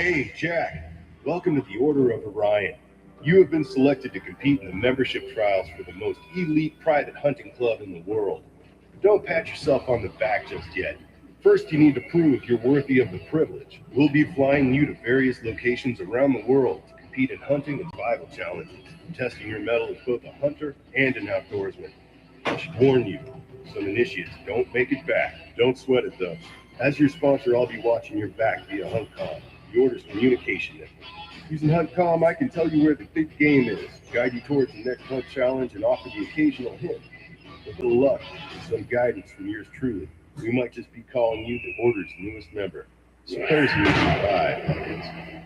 Hey, Jack. Welcome to the Order of Orion. You have been selected to compete in the membership trials for the most elite private hunting club in the world. But don't pat yourself on the back just yet. First, you need to prove you're worthy of the privilege. We'll be flying you to various locations around the world to compete in hunting and survival challenges, testing your mettle as both a hunter and an outdoorsman. I should warn you, some initiates don't make it back. Don't sweat it though. As your sponsor, I'll be watching your back via HuntCom, the Order's communication network. Using HuntCom, I can tell you where the big game is, guide you towards the next hunt challenge, and offer the occasional hint. With a little luck and some guidance from yours truly, we might just be calling you the Order's newest member. Suppose you survive, Hunters.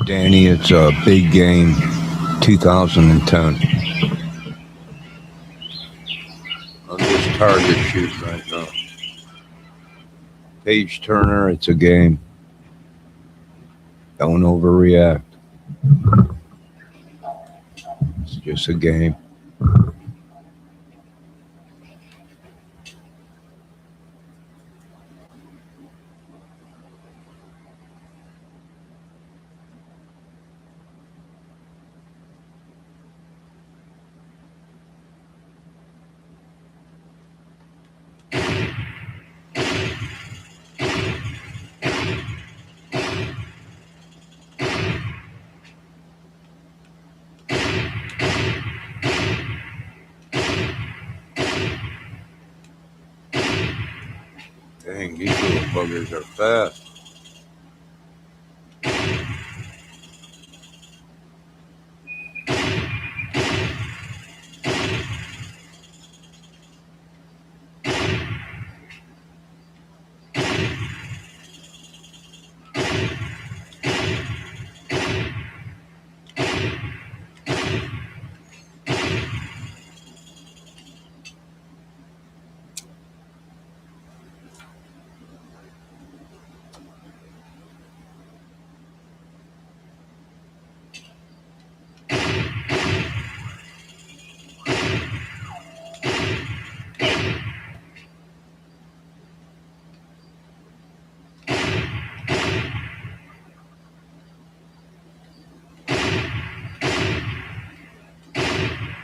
Danny, it's a big game, 2010. On this target shoot right now. Page Turner, it's a game. Don't overreact. It's just a game. Dang, these little buggers are fast.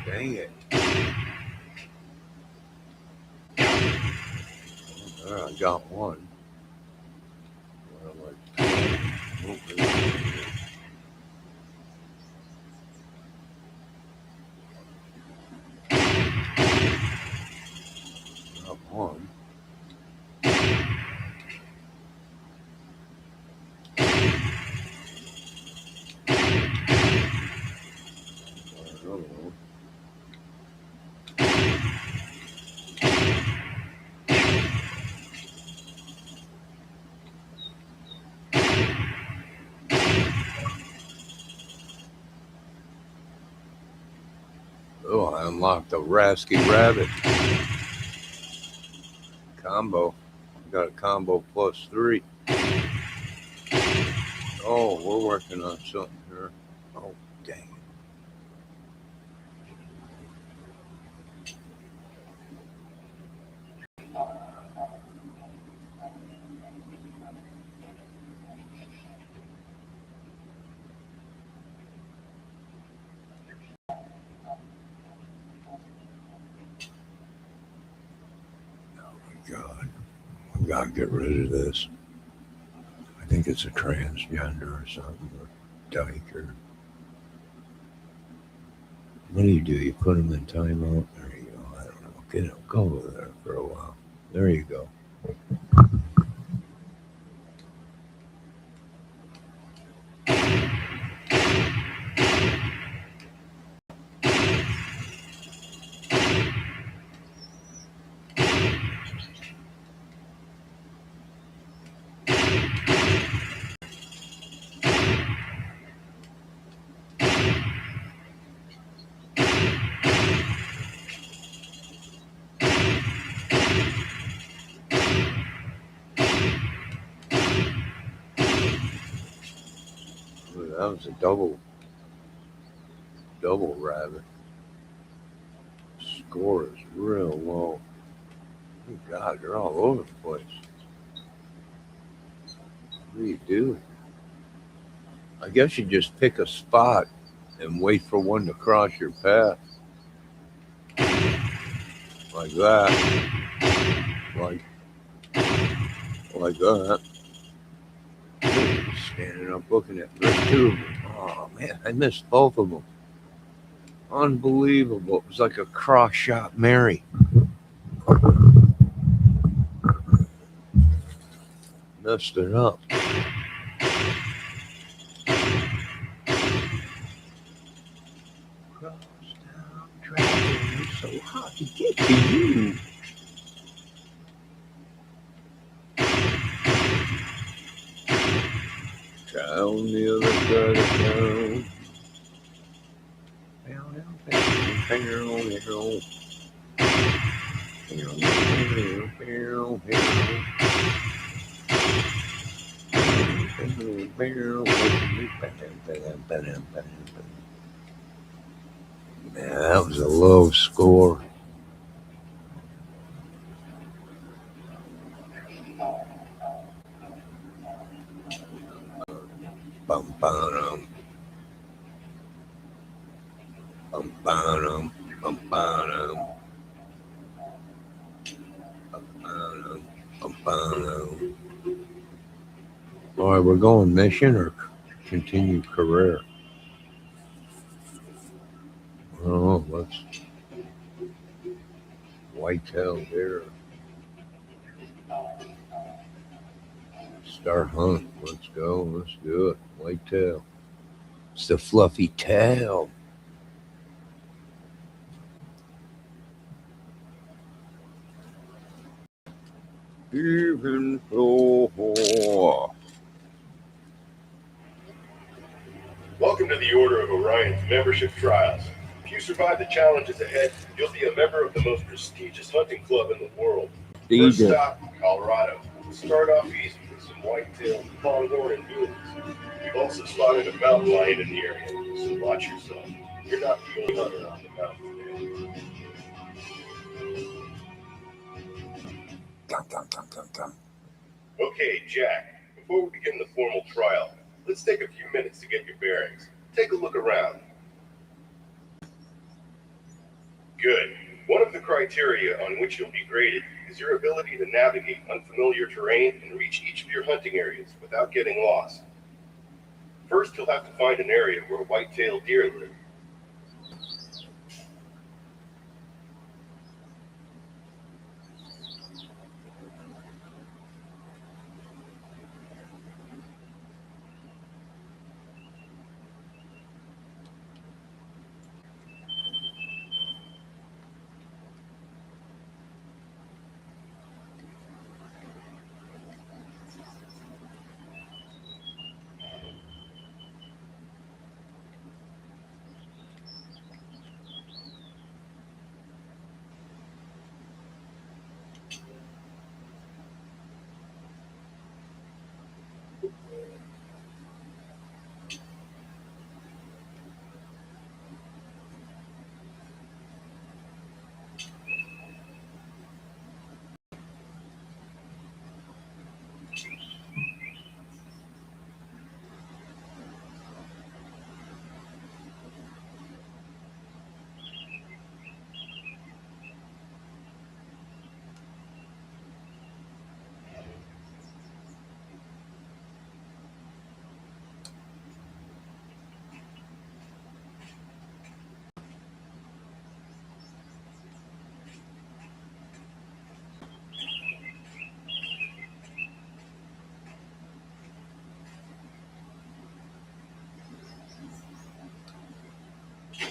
Dang it. I got one. Got one. Another one. Oh, I unlocked a Rasky Rabbit combo. I got a combo +3. Oh, we're working on something here. Oh, dang it. Gotta get rid of this. I think it's a transgender or something, or dyke, or what do? You put them in timeout? There you go. I don't know. Get him. Go over there for a while. There you go. That was a double rabbit. Score is real low. Oh God, they're all over the place. What do you do? I guess you just pick a spot and wait for one to cross your path. Like that. Like that. Standing up looking at two of them. Oh man, I missed both of them. Unbelievable. It was like a cross shot Mary. Messed it up. Crosstown traffic is so hard to get to you. Down the other side of town. Man, that was a low score. Bum bum bum bum bum bum. All right, we're going mission or continue career. Oh, let's whitetail here. Start hunt. Let's go. Let's do it. Whitetail. It's the fluffy tail. Even though. Welcome to the Order of Orion's membership trials. If you survive the challenges ahead, you'll be a member of the most prestigious hunting club in the world. First stop, Colorado. Start off easy with some whitetail, pronghorn, and dunes. We've also spotted a mountain lion in the area, so watch yourself. You're not the only hunter on the mountain today. Okay, Jack, before we begin the formal trial, let's take a few minutes to get your bearings. Take a look around. Good. One of the criteria on which you'll be graded is your ability to navigate unfamiliar terrain and reach each of your hunting areas without getting lost. First, you'll have to find an area where white-tailed deer live.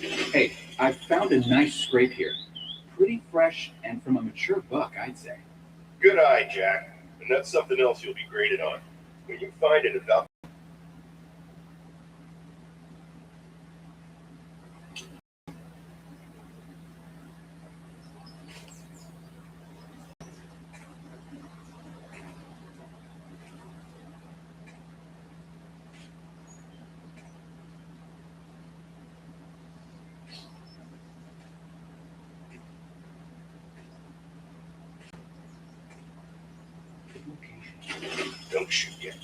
Hey, I found a nice scrape here. Pretty fresh and from a mature buck, I'd say. Good eye, Jack. And that's something else you'll be graded on. When you find an evaluation don't shoot yet.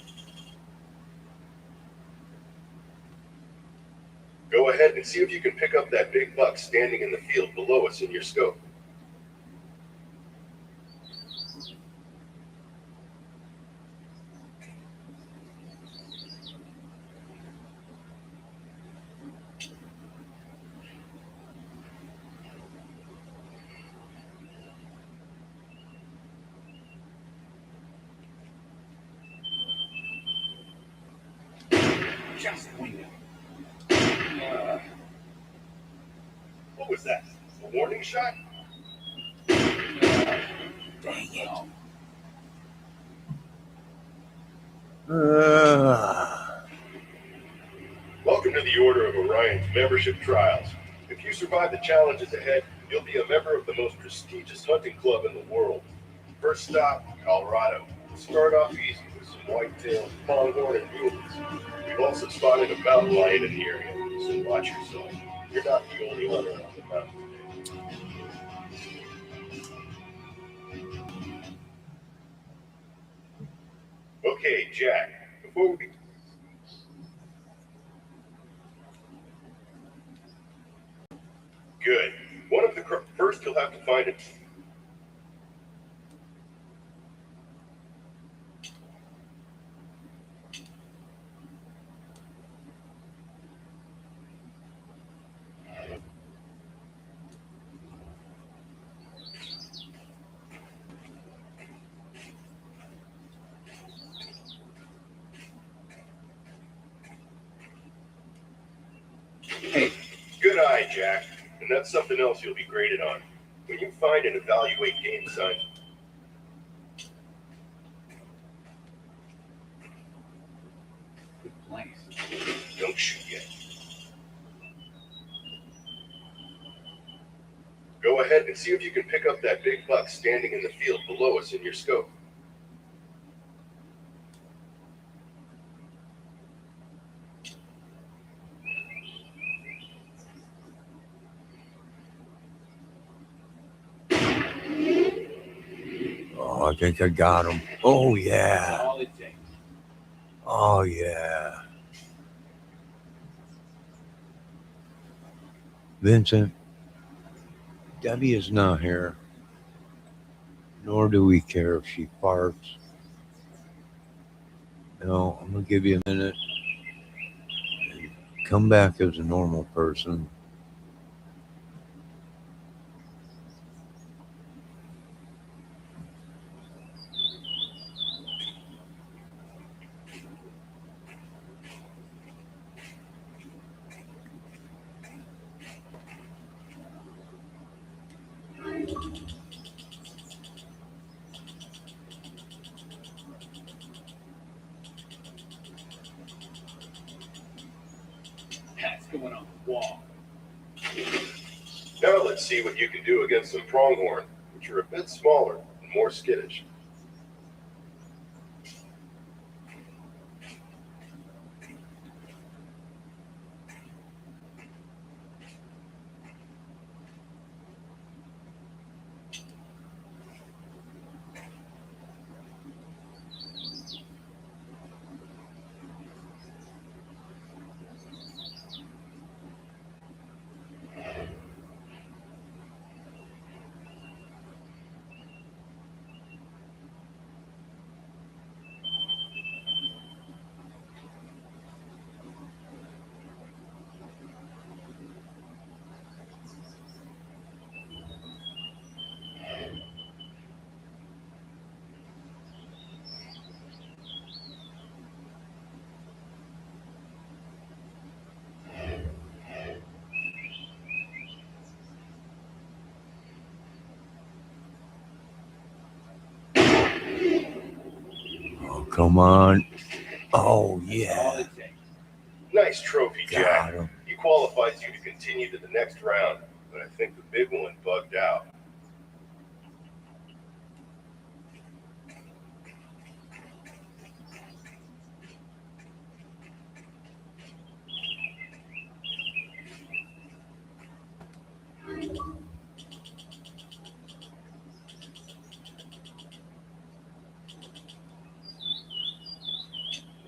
Go ahead and see if you can pick up that big buck standing in the field below us in your scope. Just winged What was that? A warning shot? Dang it. Welcome to the Order of Orion's membership trials. If you survive the challenges ahead, you'll be a member of the most prestigious hunting club in the world. First stop, Colorado. We'll start off easy with some whitetail, pronghorn, and mules. We've also spotted a mountain lion in the area, so watch yourself. You're not the only hunter on the mountain today. Okay, Jack, before we Good. One of the first you'll have to find it. Hey, Good eye, Jack. And that's something else you'll be graded on. When you find and evaluate game signs, good place. don't shoot yet. Go ahead and see if you can pick up that big buck standing in the field below us in your scope. Oh, I think I got him. Oh, yeah. All it takes. Oh, yeah. Vincent, Debbie is not here. Nor do we care if she farts. No, I'm going to give you a minute. And come back as a normal person. That's going on the wall. Now let's see what you can do against some pronghorn, which are a bit smaller and more skittish. Come on. Oh, That's all yeah. it takes. Nice trophy, Jack. Got him. He qualifies you to continue to the next round, but I think the big one bugged out.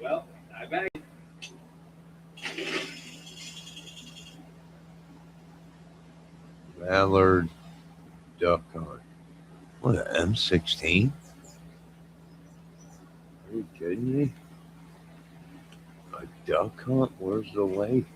Well, I bagged it. Mallard duck hunt. What, an M16? Are you kidding me? A duck hunt? Where's the lake?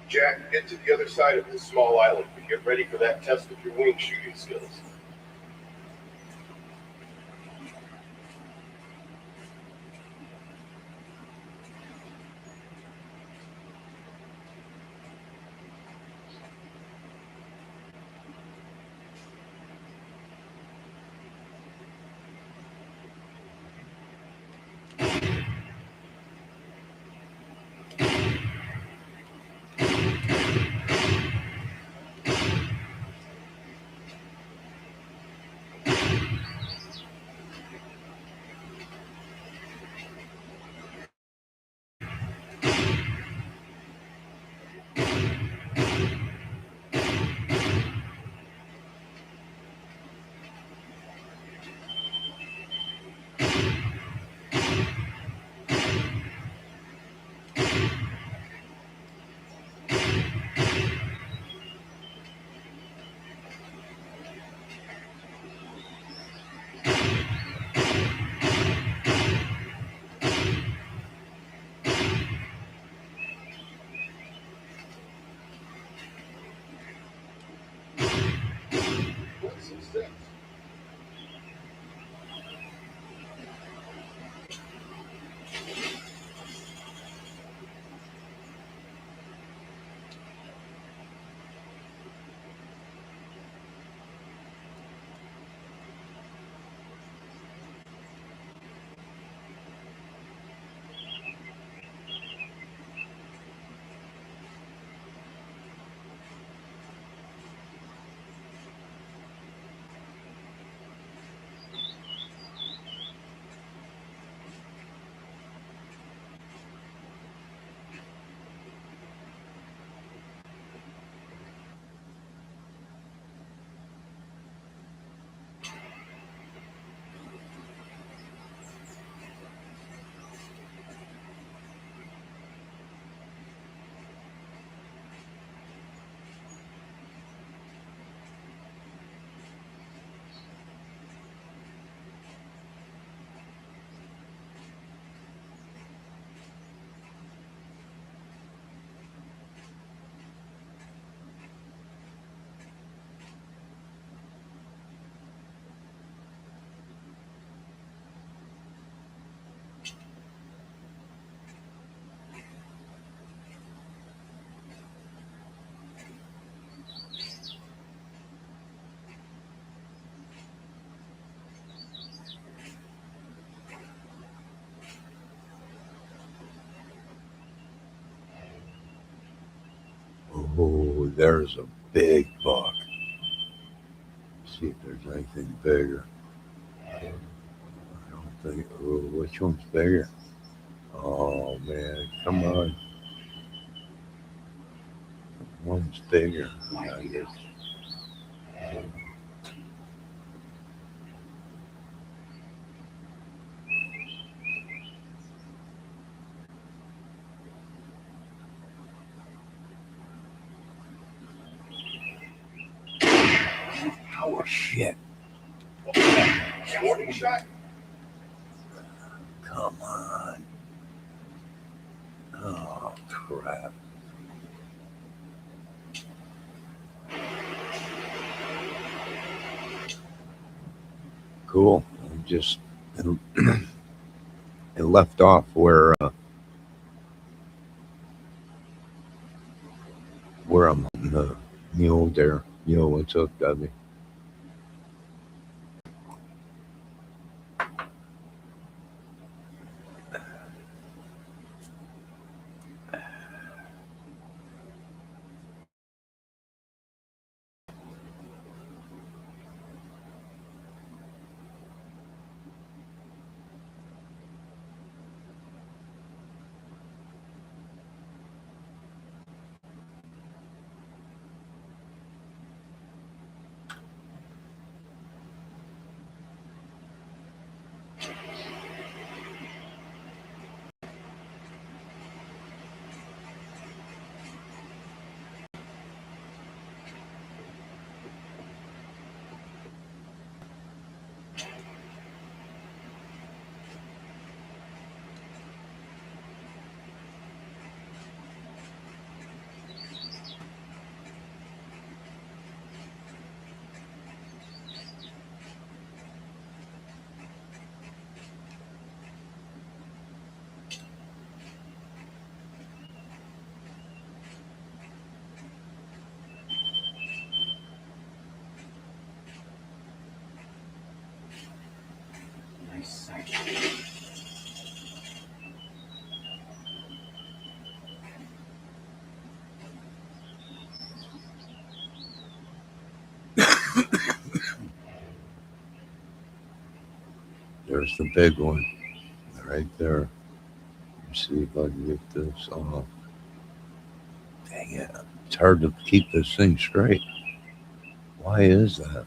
Jack, get to the other side of this small island and get ready for that test with your wing shooting skills. What's success? Oh, there's a big buck. See if there's anything bigger. I don't think. Oh, which one's bigger? Oh man, come on. One's bigger. Might be this. Oh shit! Warning shot? Come on! Oh crap! Cool. Just it left off where I'm on the mule there. You know what's up, Debbie? There's the big one right there. Let's see if I can get this off. Dang it. It's hard to keep this thing straight. Why is that?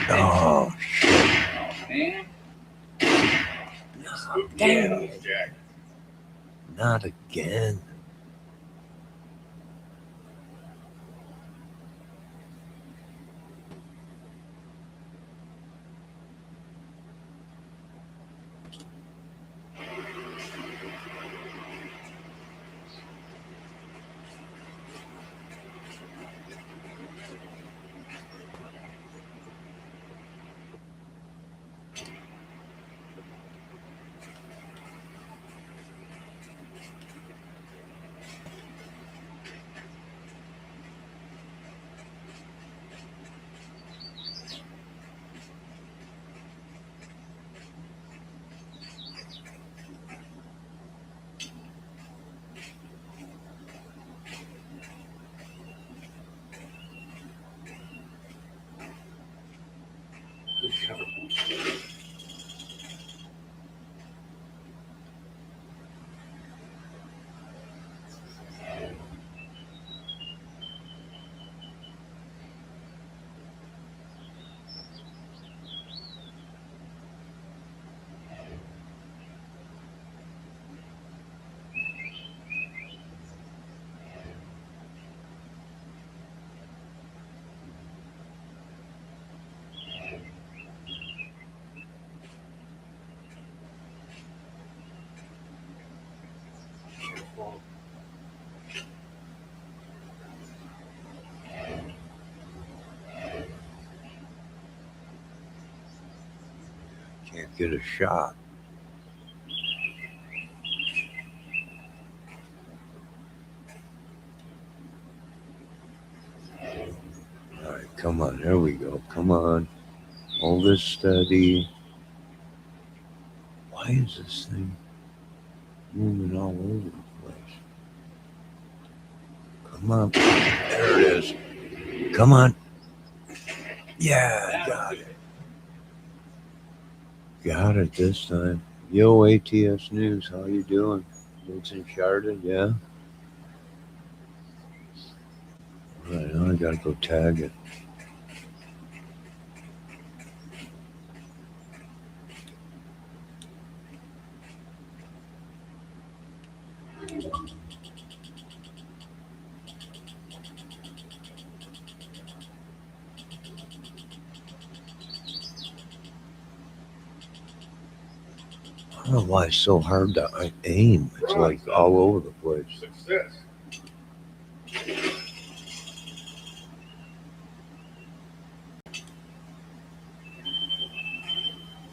Oh, shit. Oh, man. Damn. Jack. Not again. Good cover. Careful. Can't get a shot. All right, come on. There we go. Come on. Hold this steady. Why is this thing moving all over the place? Come on. There it is. Come on. Yeah, got it. Got it this time. Yo, ATS News, how you doing? Vincent Chardon, yeah? All right, now I gotta go tag it. I don't know why it's so hard to aim. It's like all over the place. Success.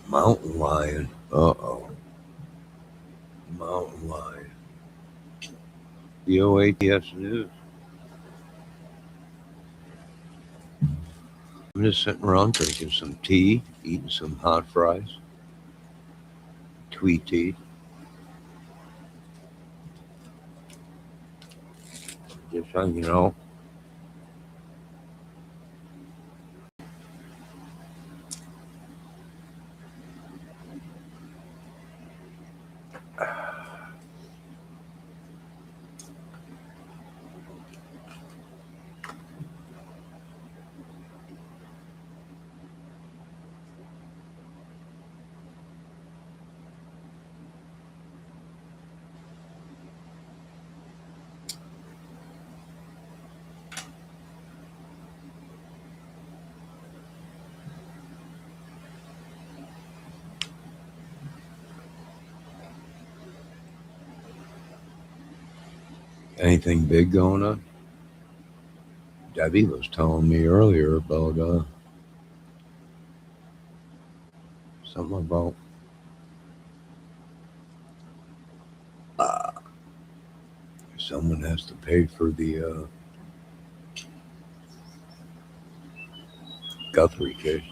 Mountain lion. Uh-oh. Mountain lion. Yo, ATS News. I'm just sitting around drinking some tea, eating some hot fries. Tweet tea. Just hanging out. Anything big going on? Debbie was telling me earlier about something about someone has to pay for the Guthrie case.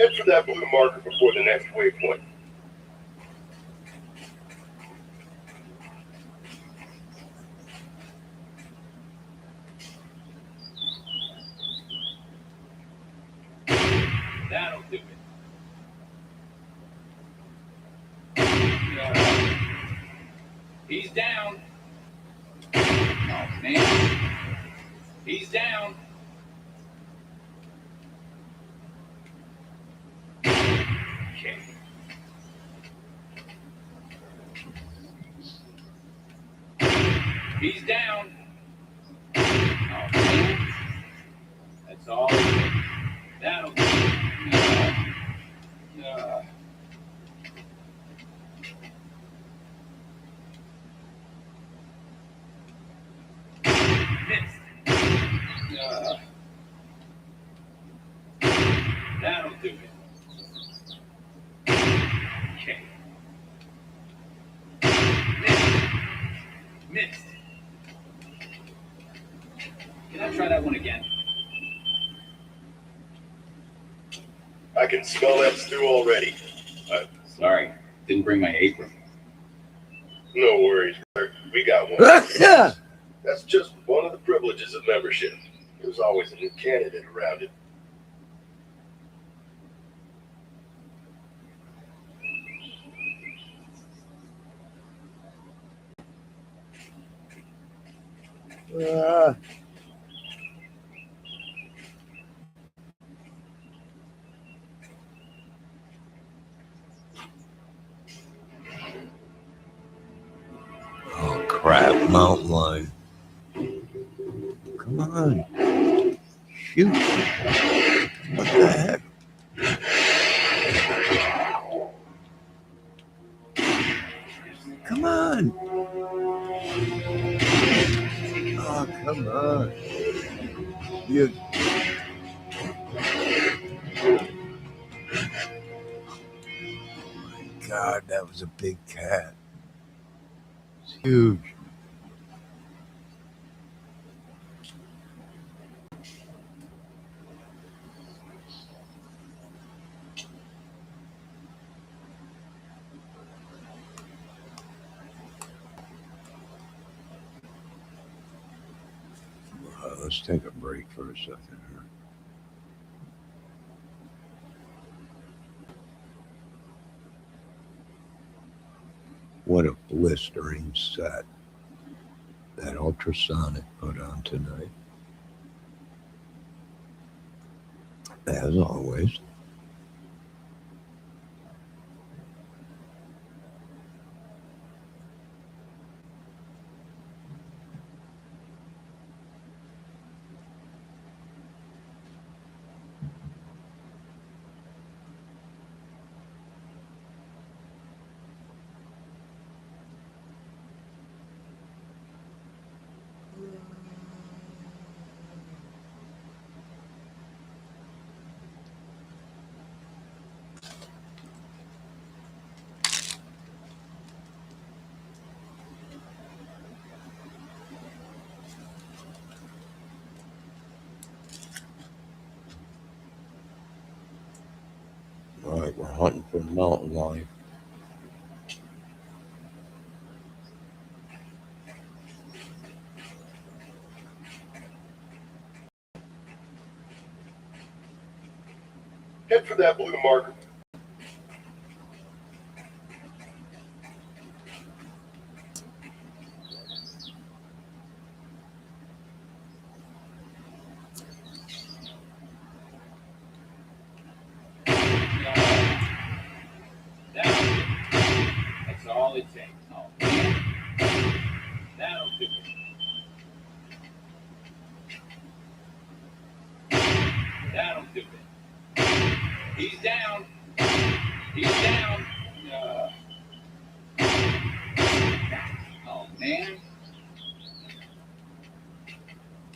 Head for that blue marker before the next waypoint. That'll do it. He's down. Oh, man. He's down. Okay. He's down. Oh, man. That's all. That'll do it. Missed. That'll do it. Okay. Missed. Can I try that one again? I can smell that stew already. Sorry, didn't bring my apron. No worries, Bert. We got one. That's just one of the privileges of membership. There's always a new candidate around it. Oh crap, mountain lion. Come on. Shoot. What the heck? Come on. Oh, come on. You. Oh my God, that was a big cat. It's huge. Let's take a break for a second here. What a blistering set that Ultrasonic put on tonight. As always. All right, we're hunting for the mountain lion. Head for that blue marker. That's all it takes. Oh, that'll do it. That'll do it. He's down. He's down. Oh, man.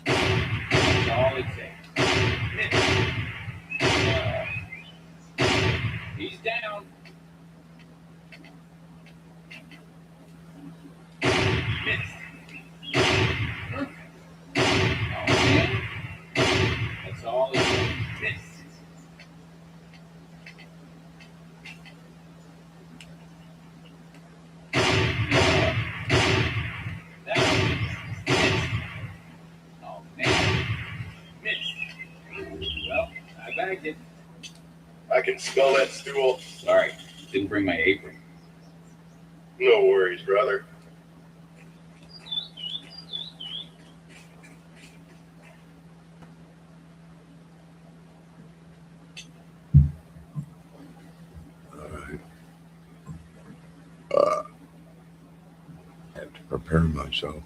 That's all it takes. He's down. Missed. Perfect. Oh, man. That's all it takes. Missed. kid? I can smell that stool. Sorry, didn't bring my apron. No worries, brother. All right. Have to prepare myself.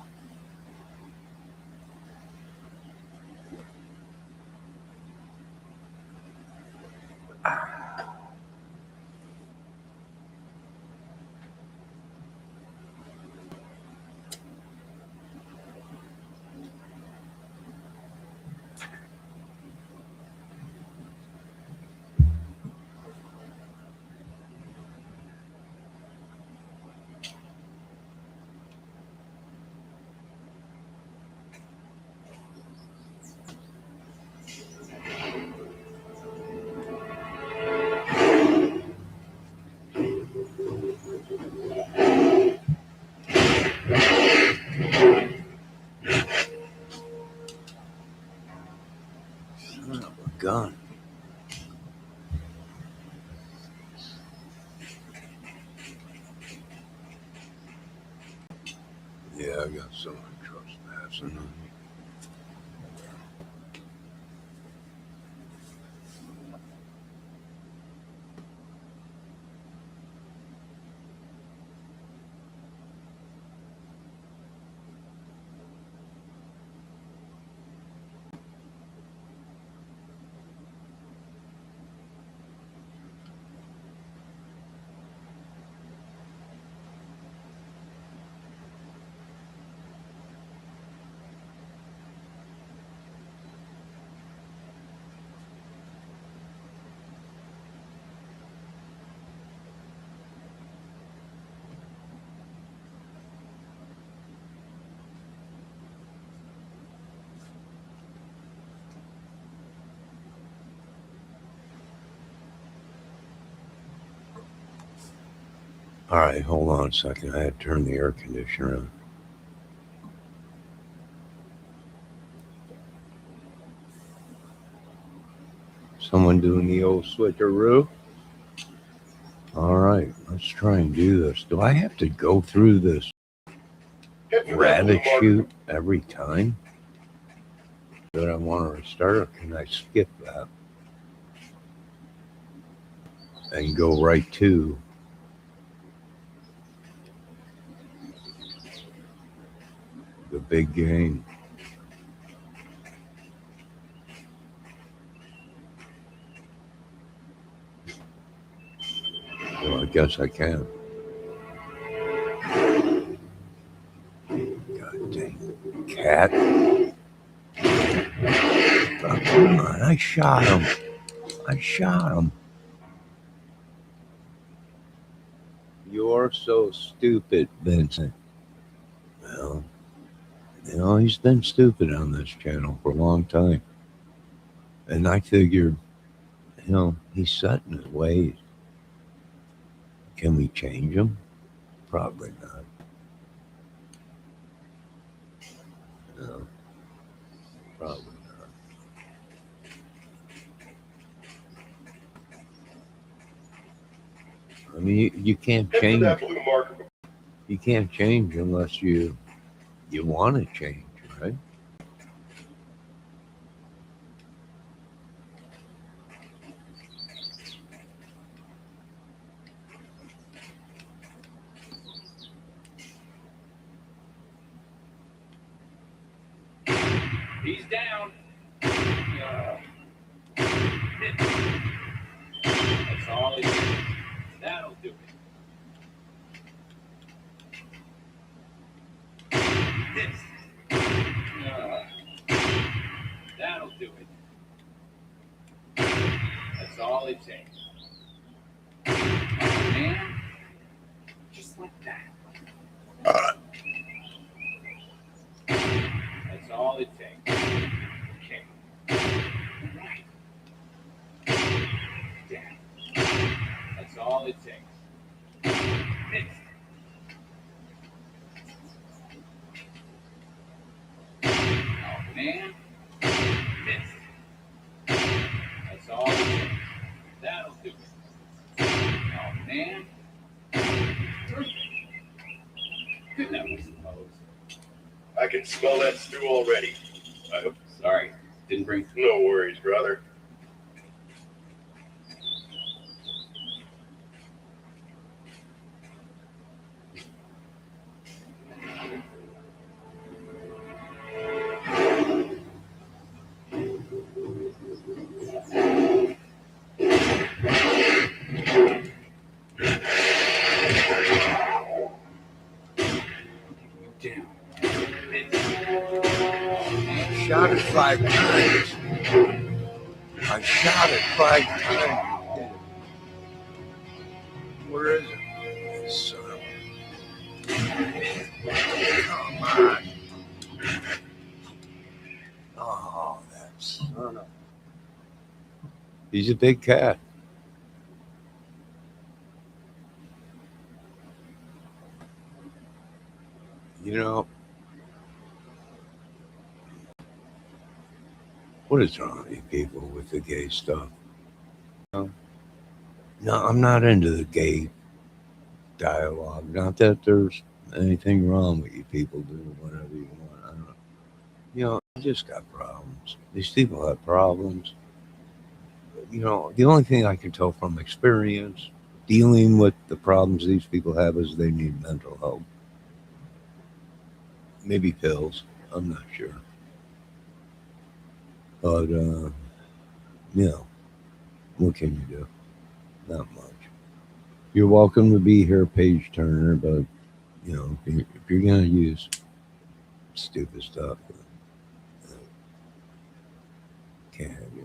Son of a gun. Yeah, I got someone trespassing on me. All right, hold on a second. I had to turn the air conditioner on. Someone doing the old switcheroo? All right, let's try and do this. Do I have to go through this Hit the red rabbit blue marker. chute every time that I want to restart, or can I skip that and go right to the big game? Well, I guess I can. God dang cat. Oh, come on, I shot him. You're so stupid, Vincent. Well, he's been stupid on this channel for a long time. And I figured, he's set in his ways. Can we change him? Probably not. No, probably not. I mean, you can't Hit for change. that blue marker. You can't change unless you want to change, right? He's down. That's all it is. That'll do it. This. That'll do it. That's all it takes. Man, just like that. That's all it takes. Okay. Right. Down. That's all it takes. This. Oh man. This. That's all it takes. smell that stew already. I hope. Sorry, didn't bring. No worries, brother. Down. I shot it 5 times. I shot it 5 times. Where is it? Son of a... Come on. Oh, that son of... He's a big cat. You know, what is wrong with you people with the gay stuff? No, I'm not into the gay dialogue. Not that there's anything wrong with you people doing whatever you want. I don't know. You know, I just got problems. These people have problems. You know, the only thing I can tell from experience dealing with the problems these people have is they need mental help. Maybe pills. I'm not sure. But, you know, what can you do? Not much. You're welcome to be here, Paige Turner, but, you know, if you're going to use stupid stuff, can't have you.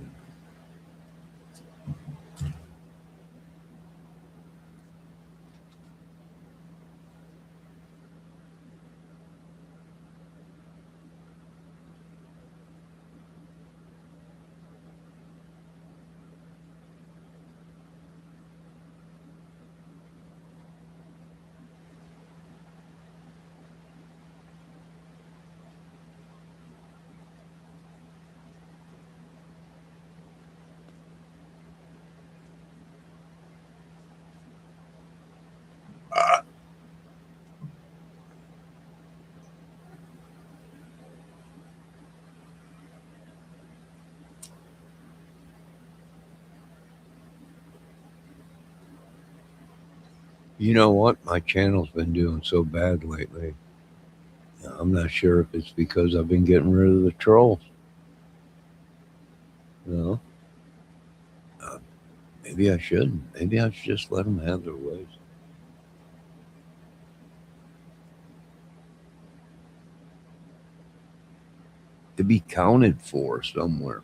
You know what? My channel's been doing so bad lately. I'm not sure if it's because I've been getting rid of the trolls. You know? Maybe I shouldn't. Maybe I should just let them have their ways. To be counted for somewhere.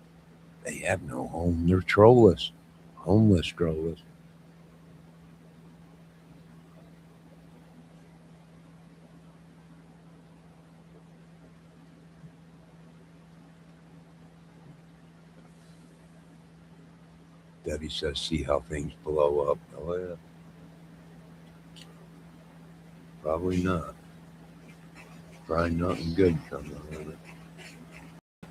They have no home. They're trollless. Homeless trollless. Debbie says, see how things blow up. Oh, yeah. Probably not. Probably nothing good coming on it.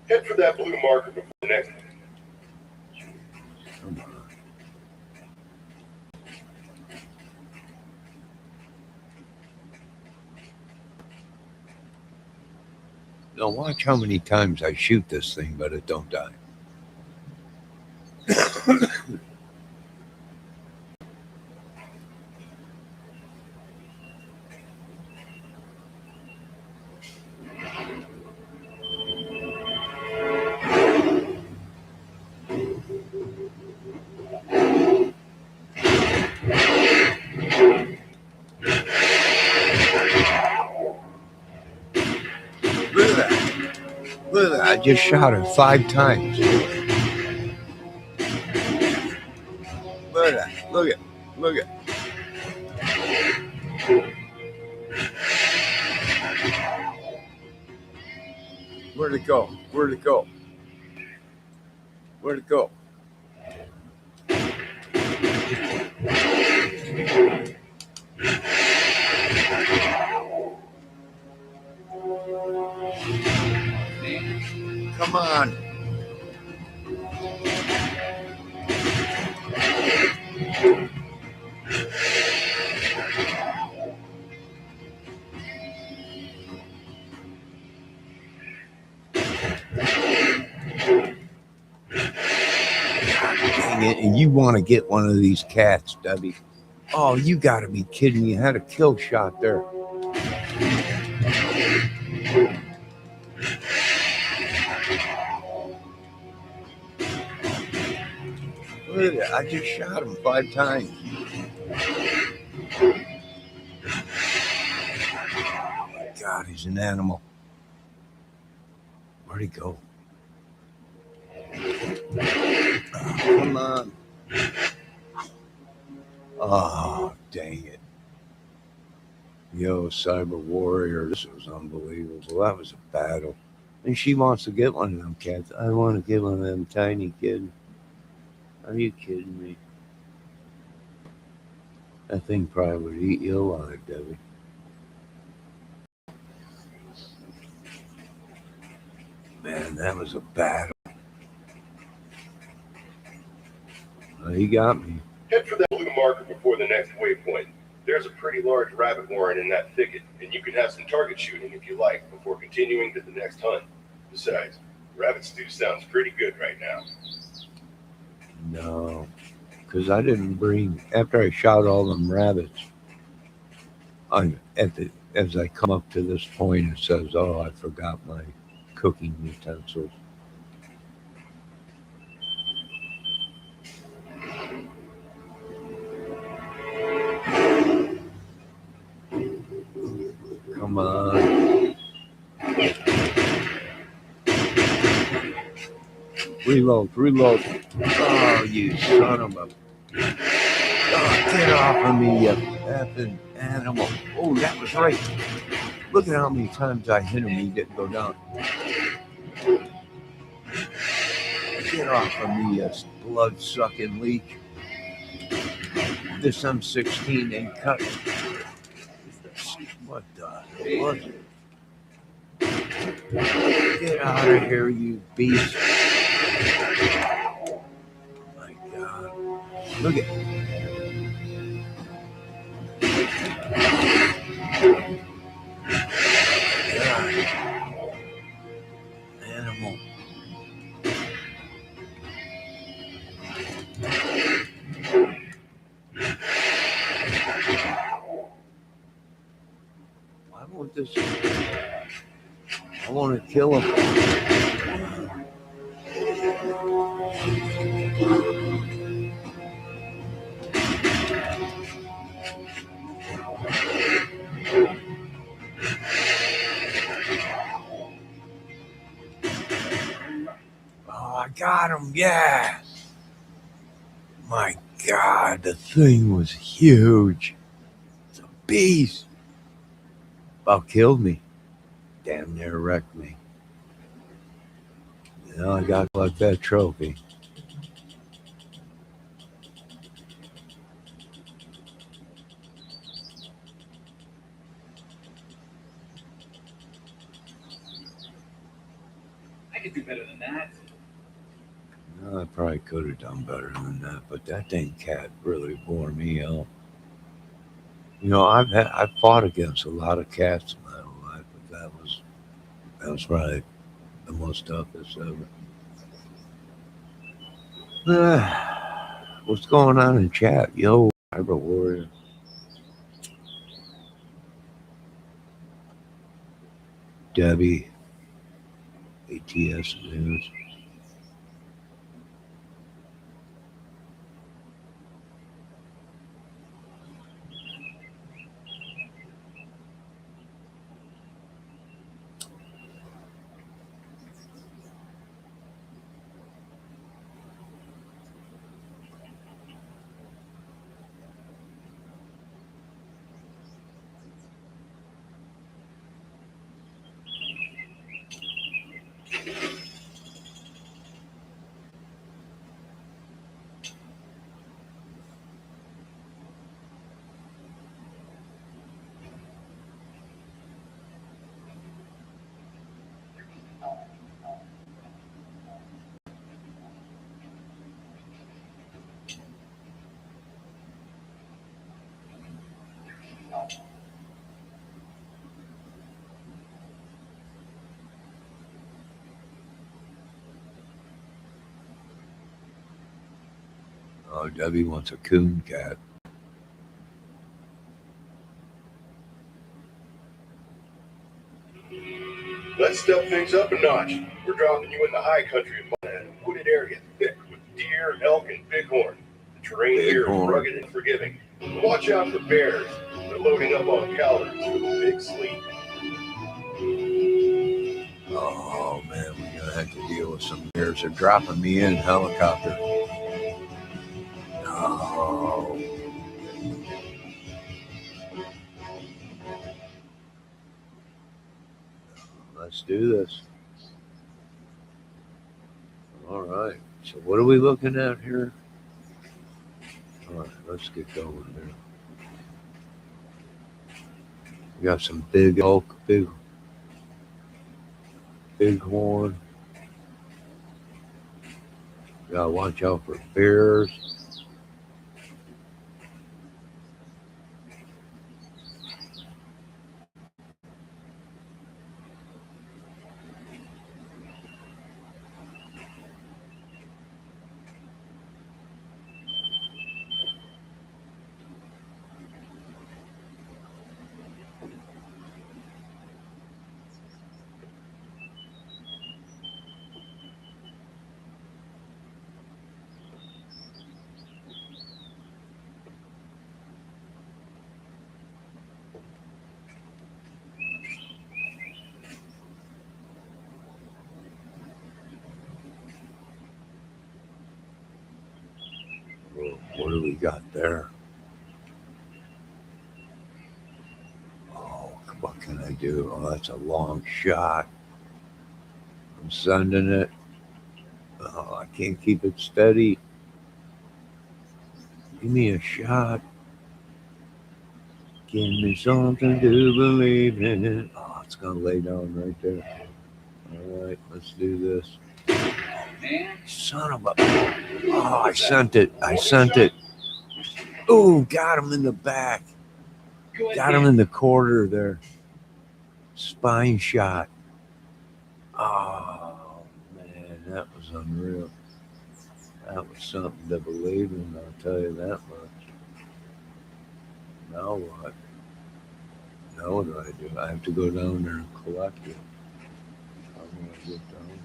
Head for that blue marker before the next. Come on. Now watch how many times I shoot this thing, but it don't die. Look at that. I just shot it 5 times. Look at that. Look at it. Look at it. Where'd it go? Where'd it go? Where'd it go? Come on. And you want to get one of these cats, Debbie. Oh, you got to be kidding me. You had a kill shot there. Look at it. I just shot him 5 times. God, he's an animal. Where'd he go? Oh, come on. Oh, dang it. Yo, Cyber Warrior, this was unbelievable. That was a battle. And she wants to get one of them cats. I want to get one of them tiny kids. Are you kidding me? That thing probably would eat you alive, Debbie. Man, that was a battle. He got me. Head for that blue marker before the next waypoint. There's a pretty large rabbit warren in that thicket, and you can have some target shooting if you like before continuing to the next hunt. Besides, rabbit stew sounds pretty good right now. No, because I didn't bring, after I shot all them rabbits, as I come up to this point, it says, oh, I forgot my cooking utensils. Come on. Reload. Oh, you son of a... Oh, get off of me, you effing animal. Oh, that was right. Look at how many times I hit him, he didn't go down. Get off of me, you blood-sucking leech. This M16 ain't cut. What the hell was it? Get out of here, you beast. Oh my God. Look at God. Animal. Why won't this? I want to kill him. Oh, I got him. Yeah. My God, the thing was huge. It's a beast. About killed me. Damn near wrecked me. You know, I got like that trophy. I could do better than that. No, I probably could have done better than that, but that dang cat really wore me out. You know, I've fought against a lot of cats in my whole life, but that was probably the most toughest ever. What's going on in chat? Yo, Cyber Warrior. Debbie, ATS News. Oh, Debbie wants a coon cat. Let's step things up a notch. We're dropping you in the high country of Montana, a wooded area thick with deer, elk, and bighorn. The terrain here is Bighorn. rugged and forgiving. Watch out for bears. They're loading up on calories for the big sleep. Oh man, we're gonna have to deal with some bears. They're dropping me in helicopter. No. Let's do this. All right. So what are we looking at here? All right, let's get going here. We got some big elk, bighorn. We gotta watch out for bears. What do we got there? Oh, what can I do? Oh, that's a long shot. I'm sending it. Oh, I can't keep it steady. Give me a shot. Give me something to believe in. Oh, it's gonna lay down right there. All right, let's do this. Man, Son of a... Oh, I sent it. Oh, got him in the back. good Got him in the quarter there. Spine shot. Oh, man, that was unreal. That was something to believe in, I'll tell you that much. Now what? Now what do I do? I have to go down there and collect it. How do I get down there?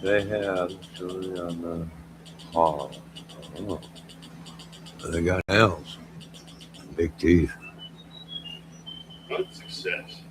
They have actually on the hall. Oh, they got nails, big teeth. Good success.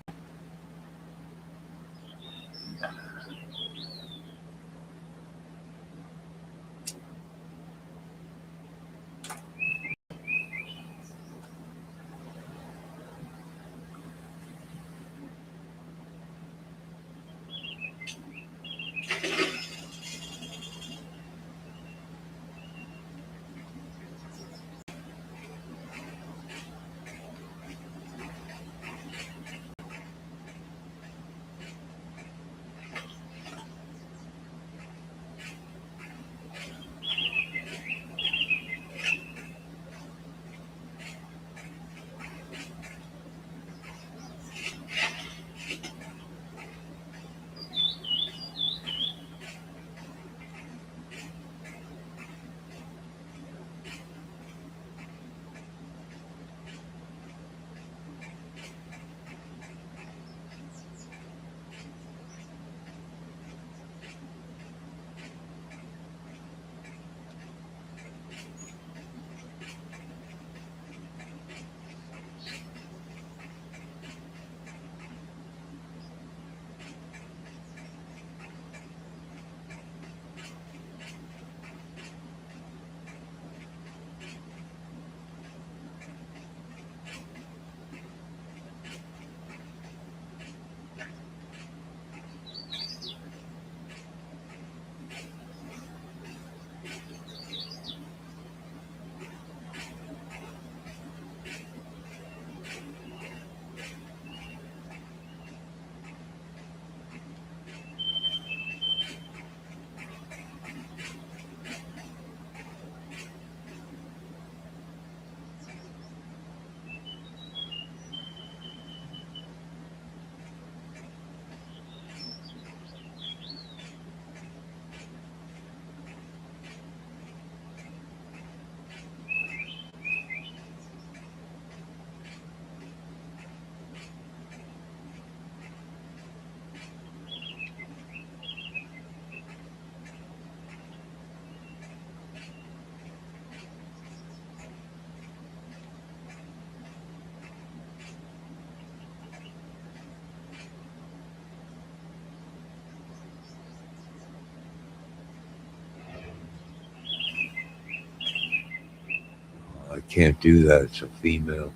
Can't do that. It's a female.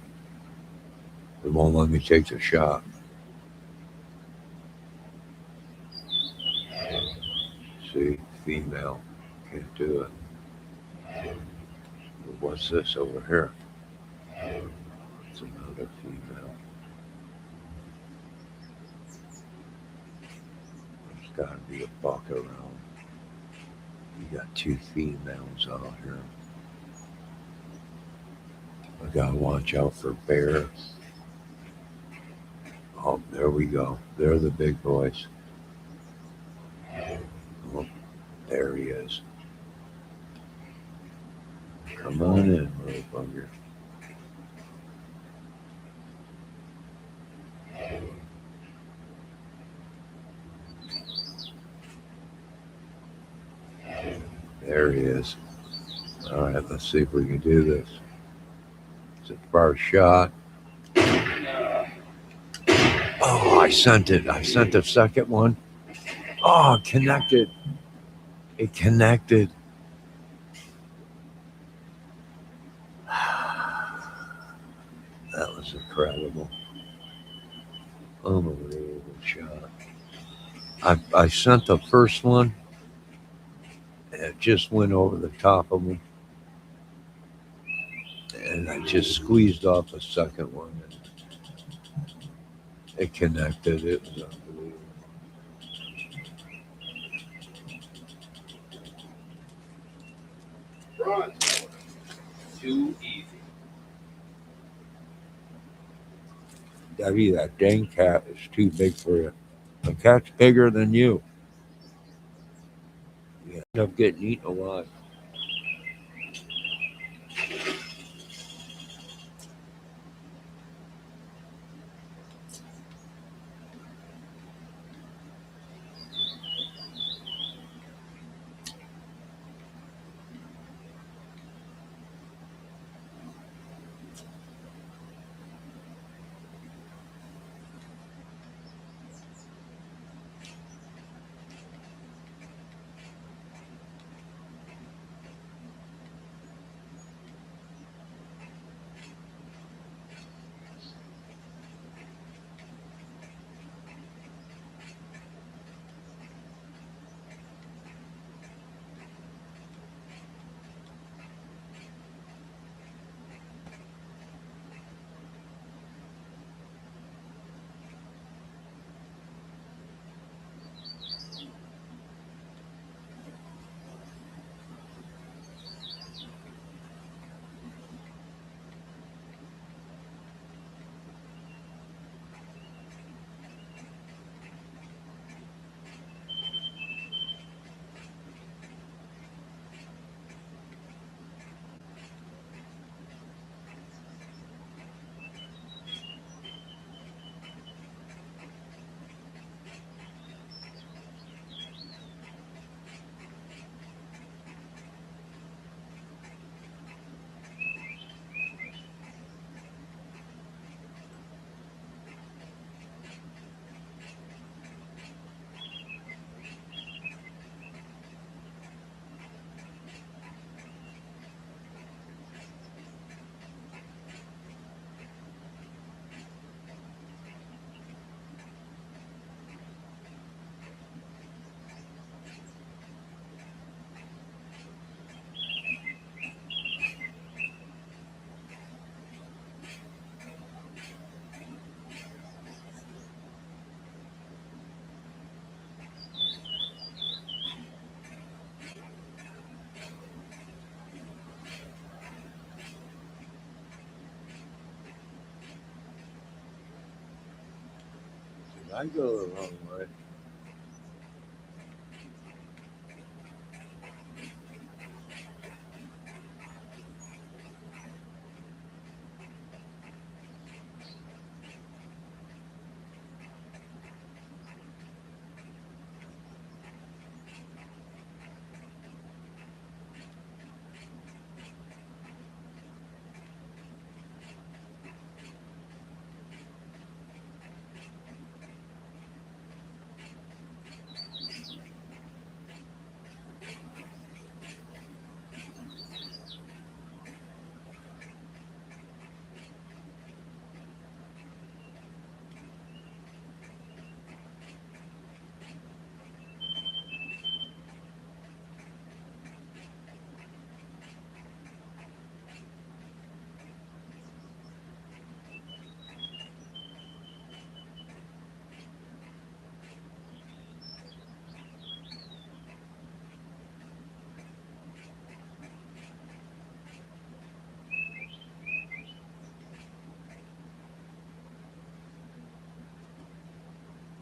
It won't let me take the shot. See, female. Can't do it. What's this over here? It's another female. There's got to be a buck around. You got two females out here. I gotta watch out for bears. Oh, there we go. They're the big boys. Oh, there he is. Come on in, little bugger. There he is. All right, let's see if we can do this. It's a first shot. Oh, I sent it. I sent the second one. Oh, it connected. It connected. That was incredible. Unbelievable shot. I sent the first one. And it just went over the top of him. And I just squeezed off the second one. And it connected. It was unbelievable. Bronze. Too easy. Debbie, that dang cat is too big for you. The cat's bigger than you. You end up getting eaten alive. Did I go the wrong way?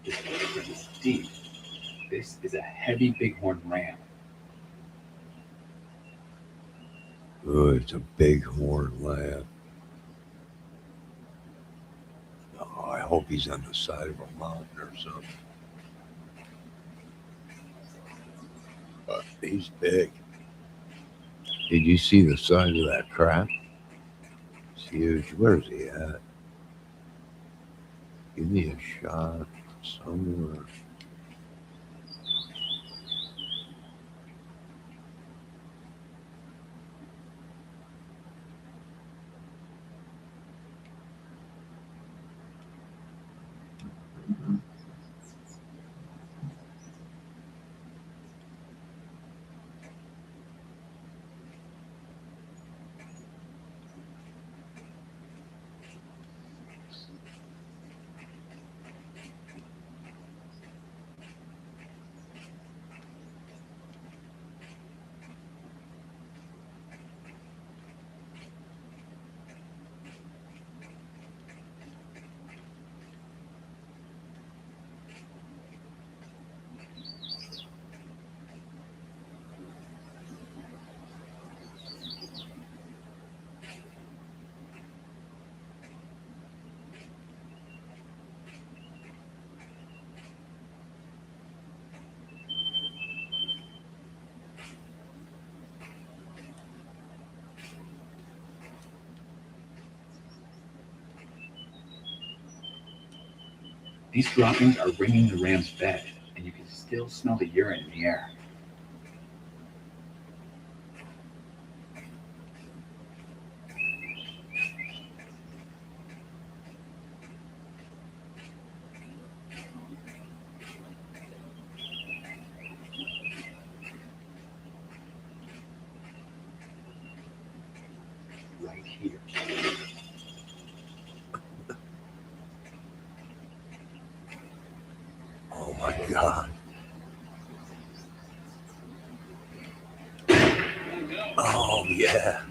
This footprint is deep. This is a heavy bighorn ram. Oh, it's a bighorn lamb. Oh, I hope he's on the side of a mountain or something. He's big. Did you see the size of that crap? It's huge. Where's he at? Give me a shot somewhere. These droppings are ringing the ram's bed, and you can still smell the urine in the air. Right here. Oh my God. Oh yeah.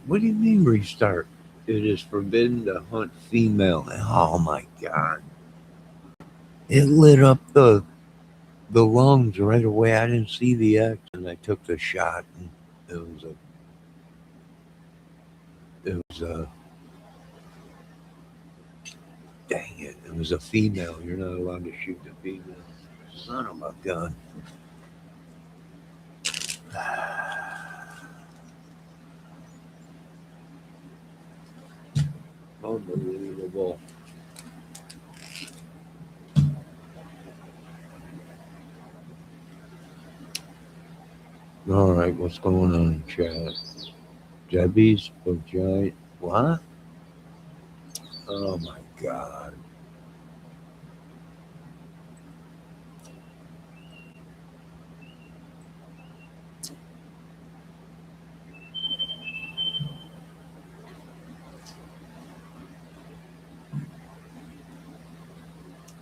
What do you mean restart? It is forbidden to hunt female. Oh my God. It lit up the lungs right away. I didn't see the X, and I took the shot, and dang it, it was a female. You're not allowed to shoot the female. Son of a gun. Unbelievable. All right, what's going on in chat? Debbie's vagina. What? Oh my God.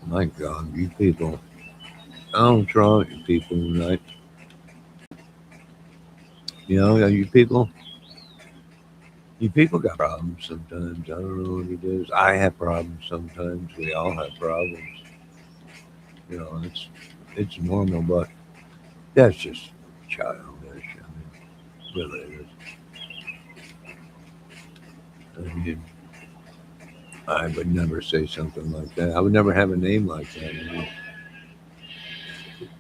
My God, you people. I don't try you people tonight. You know, you people got problems sometimes. I don't know what it is. I have problems sometimes. We all have problems. You know, it's normal, but that's just childish. I mean, really it is. I mean, I would never say something like that. I would never have a name like that. I mean,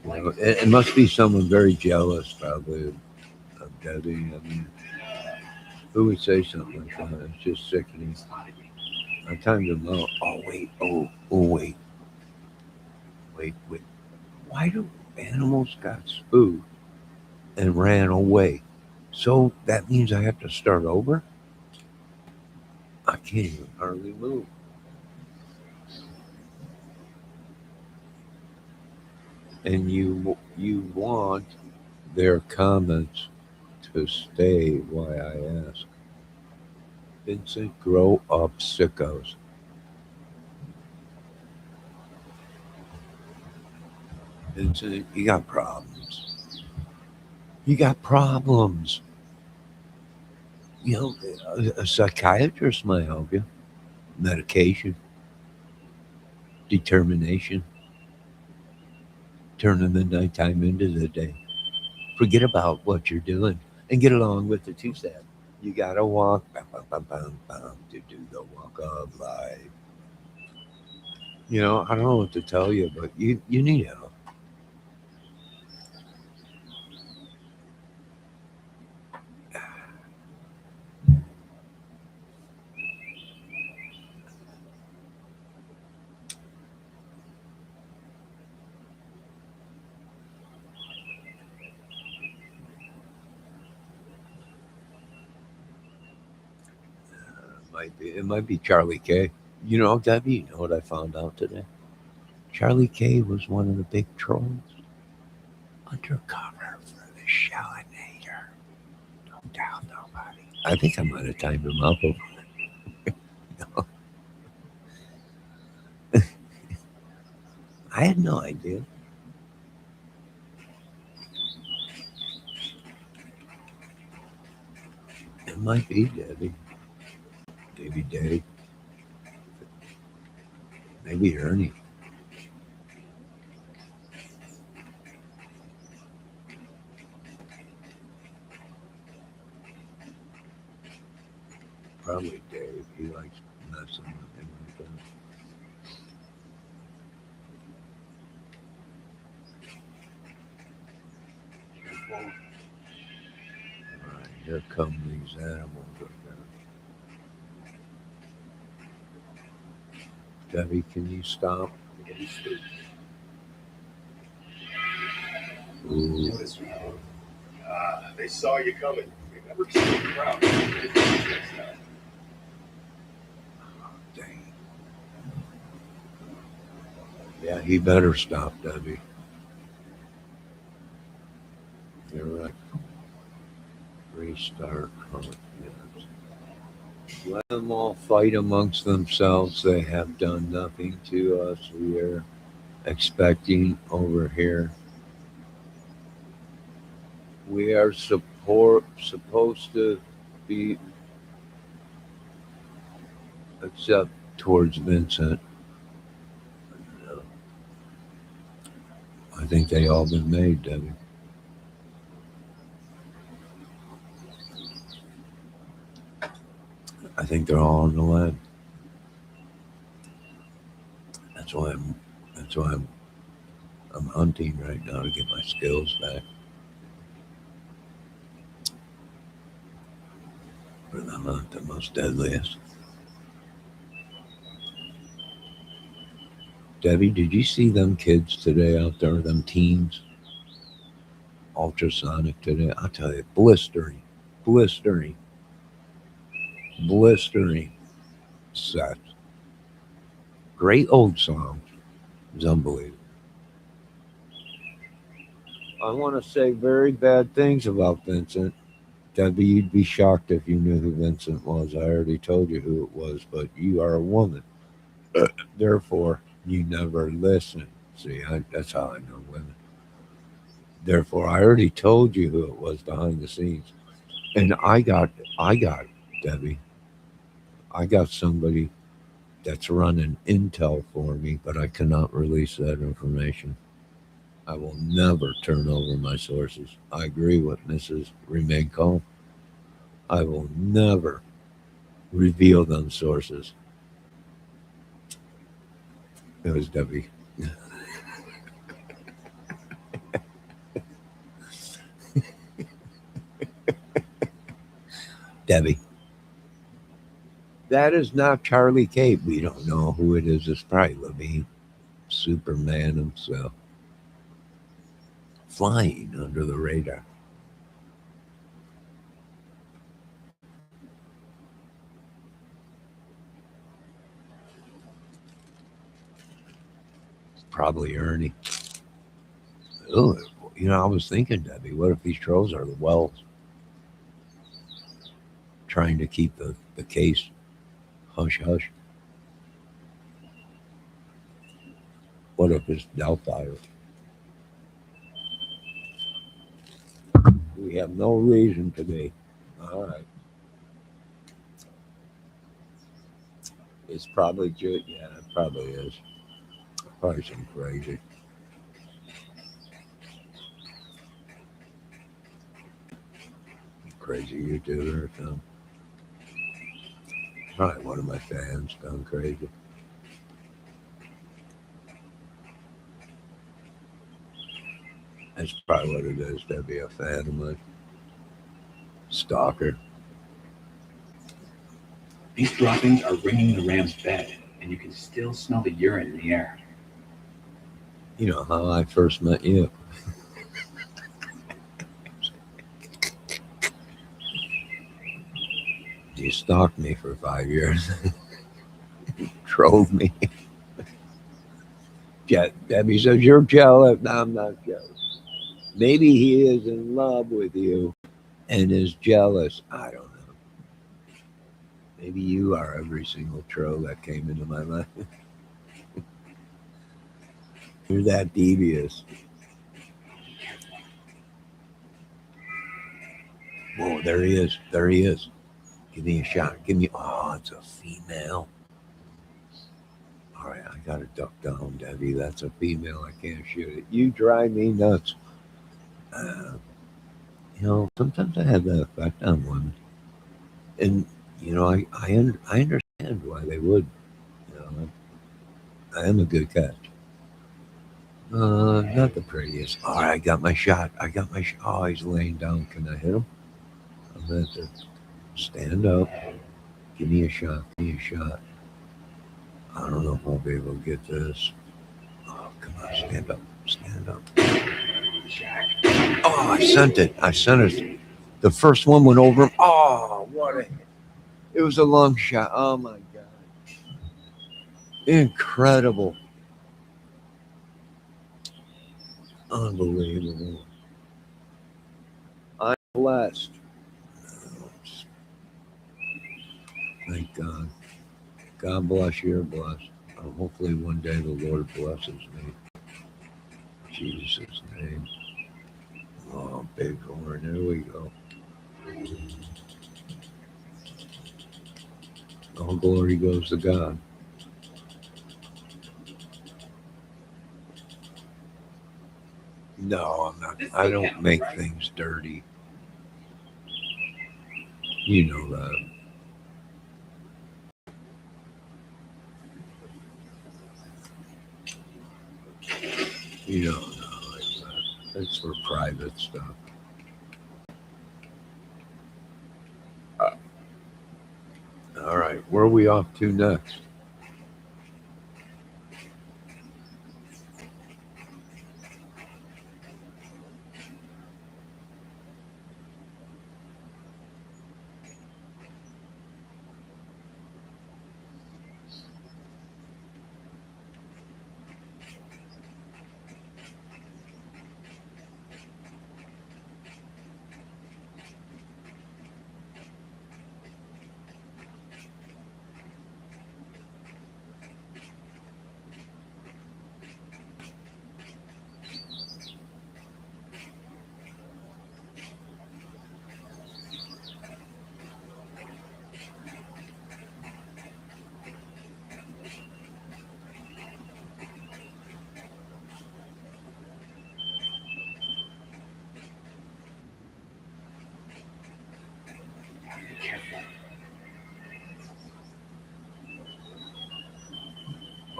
you know, it must be someone very jealous, probably, of Debbie. I mean, who would say something like that? It's just sickening. I timed him out. Oh wait. Oh wait. Wait. Why do animals got spooked and ran away? So that means I have to start over? I can't even hardly move. And you want their comments to stay why I ask. Vincent, grow up, sickos. Vincent, you got problems. You got problems. You know, a psychiatrist might help you. Medication. determination, turning the nighttime into the day. Forget about what you're doing and get along with the two-step. You gotta walk bum, bum, bum, bum, bum, to do the walk of life. I don't know what to tell you, but you need help. It might be Charlie K. Debbie, you know what I found out today? Charlie K was one of the big trolls undercover for the Shellinator. Don't tell nobody. I think I might have timed him up over it. I had no idea. It might be Debbie. Maybe Dave. Maybe Ernie. Probably Dave. He likes messing with him like that. All right, here come these animals up there. Debbie, can you stop? Ooh, They saw you coming. They never see you crowd. dang. Yeah, he better stop, Debbie. You're right. Restart. Yes. Let them all fight amongst themselves. They have done nothing to us. We are expecting over here. We are supposed to be, except towards Vincent. I think they all been made, Debbie. I think they're all on the land. That's why I'm hunting right now to get my skills back. For the hunt, the most deadliest. Debbie, did you see them kids today out there, them teens? Ultrasonic today. I'll tell you, blistering set. Great old songs. It's unbelievable. I want to say very bad things about Vincent. Debbie, you'd be shocked if you knew who Vincent was. I already told you who it was, but you are a woman. Therefore, you never listen. See, that's how I know women. Therefore, I already told you who it was behind the scenes. And I got Debbie. I got somebody that's running intel for me, but I cannot release that information. I will never turn over my sources. I agree with Mrs. Remain calm. I will never reveal them sources. It was Debbie. Debbie. That is not Charlie Cape. We don't know who it is. It's probably Levine, Superman himself, flying under the radar. Probably Ernie. Oh, I was thinking, Debbie, what if these trolls are the Wells trying to keep the case hush hush? What if it's Delphi? We have no reason to be. All right. It's probably good. Yeah, it probably is. Probably some crazy. Crazy YouTuber or something. Probably one of my fans gone crazy. That's probably what it is to be a fan of mine. Stalker. These droppings are ringing the ram's bed, and you can still smell the urine in the air. You know how I first met you. You stalked me for 5 years. Drove me. Debbie says, you're jealous. No, I'm not jealous. Maybe he is in love with you and is jealous. I don't know. Maybe you are every single troll that came into my life. You're that devious. Whoa, there he is. There he is. Give me a shot. Give me. Oh, it's a female. All right, I got to duck down, Debbie. That's a female. I can't shoot it. You drive me nuts. You know, sometimes I have that effect on women. And, you know, I understand why they would. You know, I am a good catch. Not the prettiest. All right, I got my shot. Oh, he's laying down. Can I hit him? I'm going to have to stand up. Give me a shot. Give me a shot. I don't know if I'll be able to get this. Oh, come on. Stand up. Stand up. Oh, I sent it. The first one went over him. Oh, what a hit. It was a long shot. Oh, my God. Incredible. Unbelievable. I'm blessed. Thank God. God bless you. You're blessed. Hopefully one day the Lord blesses me. In Jesus' name. Oh, big horn. There we go. All glory goes to God. No, I'm not. I don't make things dirty. You know that. You don't know like that. It's for private stuff. All right, where are we off to next?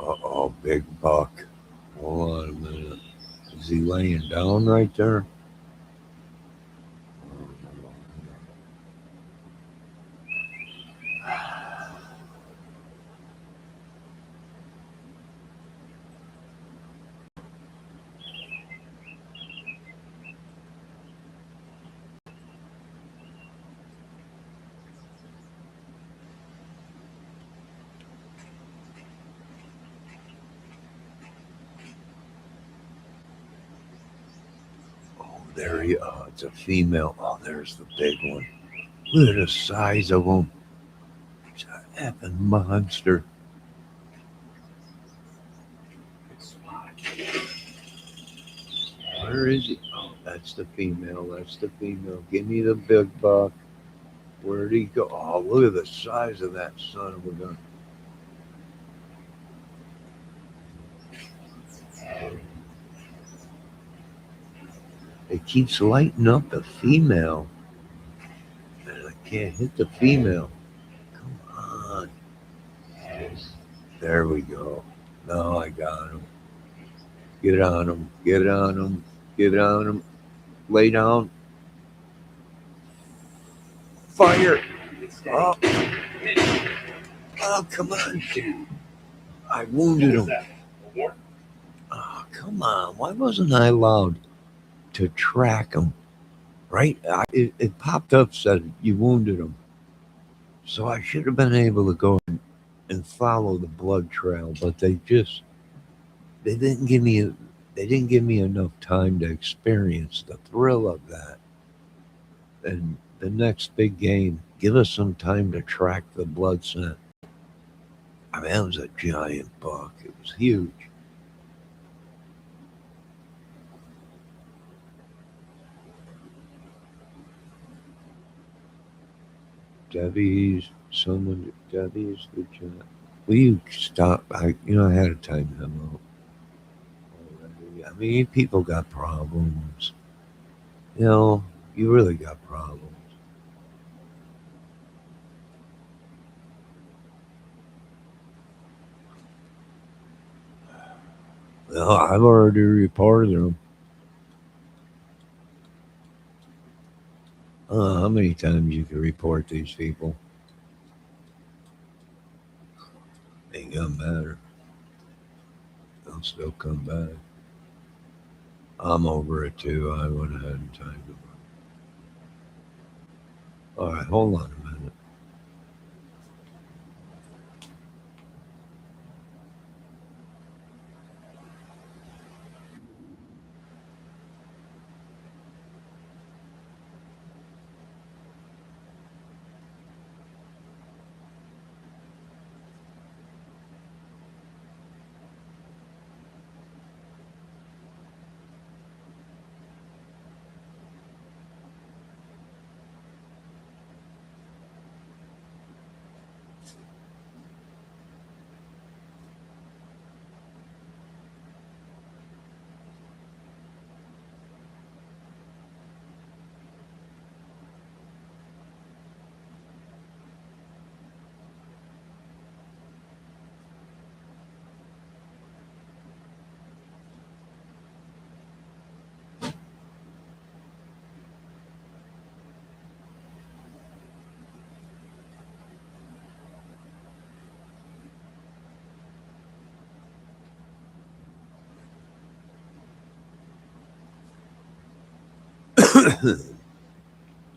Uh-oh, big buck. Hold on a minute. Is he laying down right there? There he it's a female. Oh, there's the big one. Look at the size of him. He's a effing monster. Where is he? Oh, that's the female. That's the female. Give me the big buck. Where'd he go? Oh, look at the size of that son of a gun. It keeps lighting up the female, and I can't hit the female. Come on. There we go. Now I got him. Get on him. Get on him. Get on him. Lay down. Fire. Oh, oh come on. I wounded him. Oh, come on. Why wasn't I allowed to track him? Right? It popped up, said you wounded him. So I should have been able to go and follow the blood trail, but they didn't give me enough time to experience the thrill of that. And the next big game, give us some time to track the blood scent. I mean, that was a giant buck. It was huge. Debbie's the chat. Will you stop? I had a time him out already. I mean, people got problems. You really got problems. Well, I've already reported them. How many times you can report these people? Ain't gonna matter. They'll still come back. I'm over it too. I went ahead and timed them. All right, hold on a minute.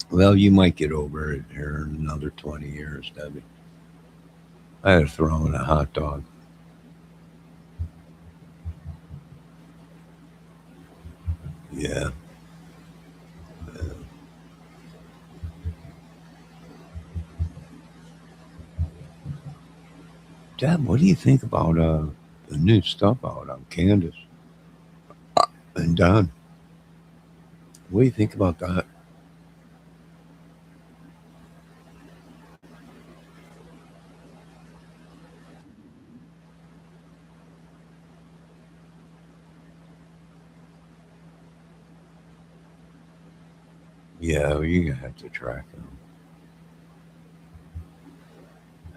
Well, you might get over it here in another 20 years, Debbie. I had to throw in a hot dog. Yeah. Deb, what do you think about the new stuff out on Candace and Don? What do you think about that? Yeah, well, you're gonna have to track them.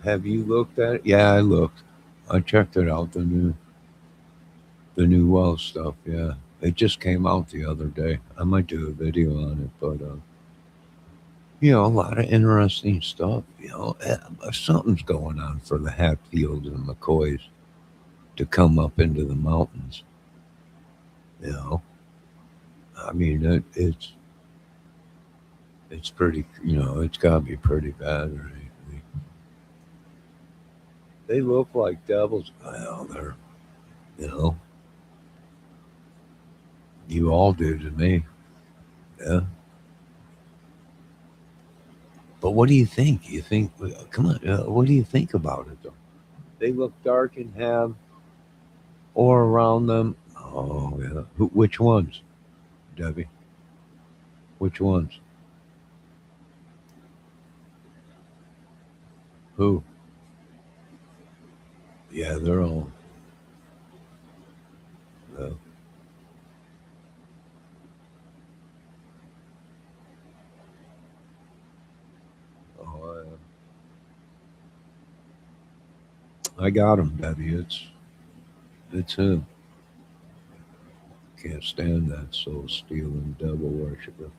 Have you looked at it? Yeah, I looked. I checked it out. The new well stuff. Yeah, it just came out the other day. I might do a video on it, but a lot of interesting stuff. Something's going on for the Hatfields and McCoys to come up into the mountains. You know, I mean, it's pretty. It's got to be pretty bad, right? They look like devils. Well, they're, you know, you all do to me. Yeah. But what do you think? You think, come on, what do you think about it, though? They look dark and have or around them. Oh, yeah. Which ones, Debbie? Which ones? Who? Yeah, they're all. Uh, I got him, Debbie. It's him. Can't stand that soul stealing devil worshiper.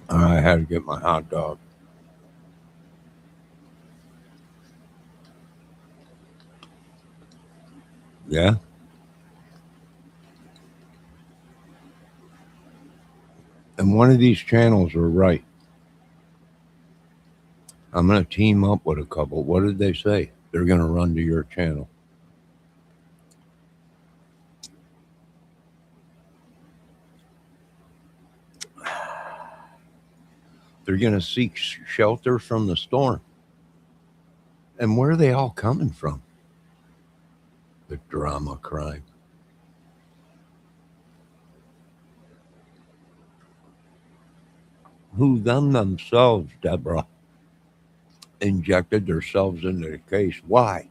I had to get my hot dog. Yeah. And one of these channels are right. I'm going to team up with a couple. What did they say? They're going to run to your channel. They're going to seek shelter from the storm. And where are they all coming from? The drama crime. Who themselves, Deborah, injected themselves into the case. Why?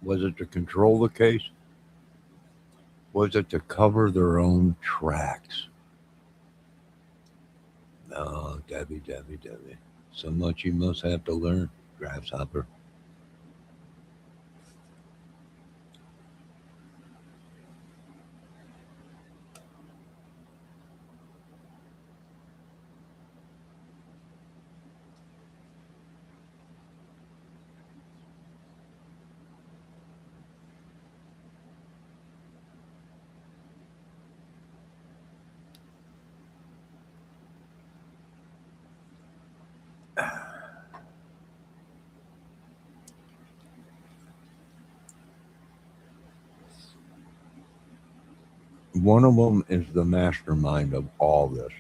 Was it to control the case? Was it to cover their own tracks? No, Debbie. So much you must have to learn, grasshopper. One of them is the mastermind of all this.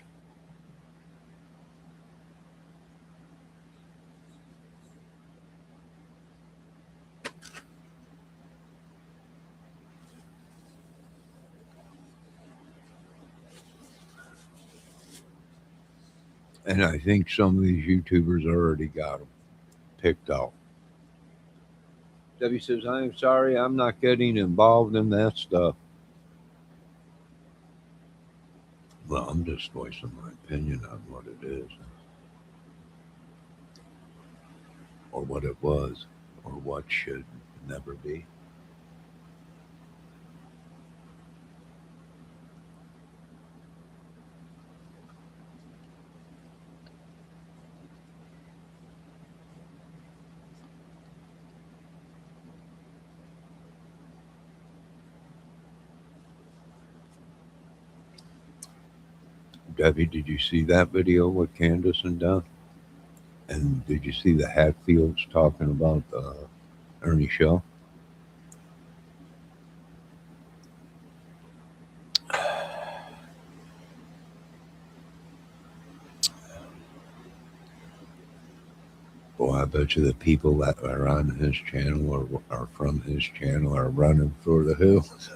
And I think some of these YouTubers already got them picked out. Debbie says, I'm sorry, I'm not getting involved in that stuff. Well, I'm just voicing my opinion on what it is, or what it was, or what should never be. Debbie, did you see that video with Candace and Don? And did you see the Hatfields talking about Ernie Shell? Boy, I bet you the people that are on his channel or are from his channel are running for the hills.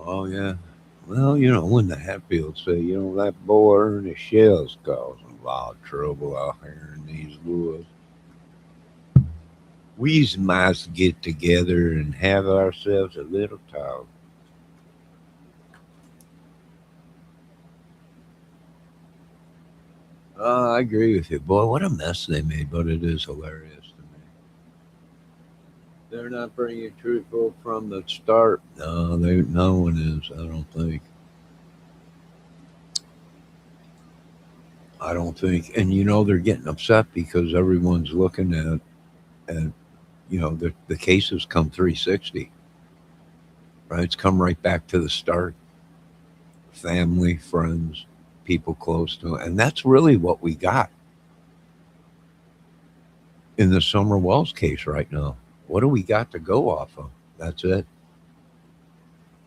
Oh, yeah. Well, when the Hatfields say, that boy Ernie Shell's causing a lot of trouble out here in these woods. We must get together and have ourselves a little talk. I agree with you. Boy, what a mess they made, but it is hilarious to me. They're not bringing truthful from the start. No, no one is, I don't think. I don't think. And they're getting upset because everyone's looking at the cases come 360. Right? It's come right back to the start. Family, friends, people close to it. And that's really what we got in the Summer Wells case right now. What do we got to go off of? That's it.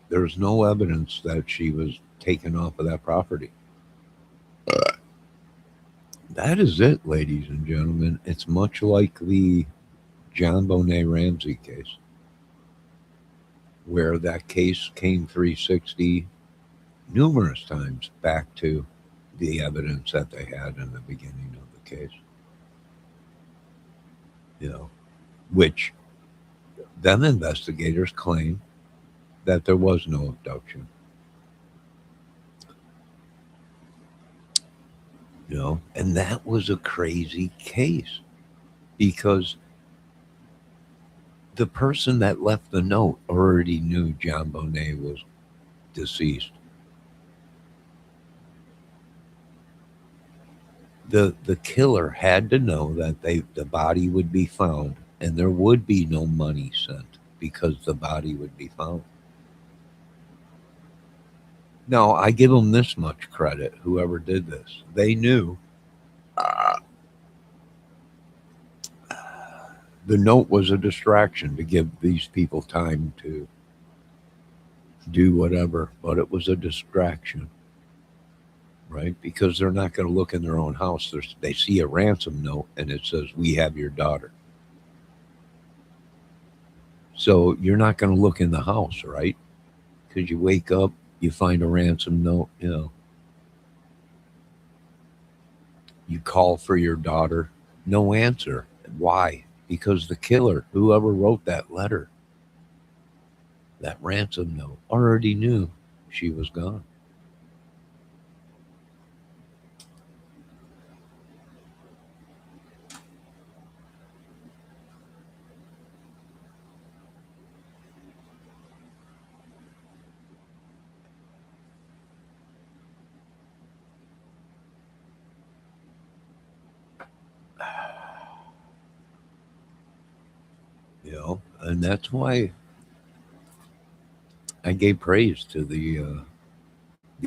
There's no evidence that she was taken off of that property. That is it, ladies and gentlemen. It's much like the John Bonet Ramsey case, where that case came 360 numerous times back to the evidence that they had in the beginning of the case. Which them investigators claim that there was no abduction. And that was a crazy case because the person that left the note already knew John Bonet was deceased. The killer had to know that the body would be found and there would be no money sent because the body would be found. Now, I give them this much credit, whoever did this. They knew the note was a distraction to give these people time to do whatever, but it was a distraction, right? Because they're not going to look in their own house. They see a ransom note and it says, "We have your daughter." So you're not going to look in the house, right? Because you wake up, you find a ransom note, you call for your daughter, no answer. Why? Because the killer, whoever wrote that letter, that ransom note, already knew she was gone. And that's why I gave praise to the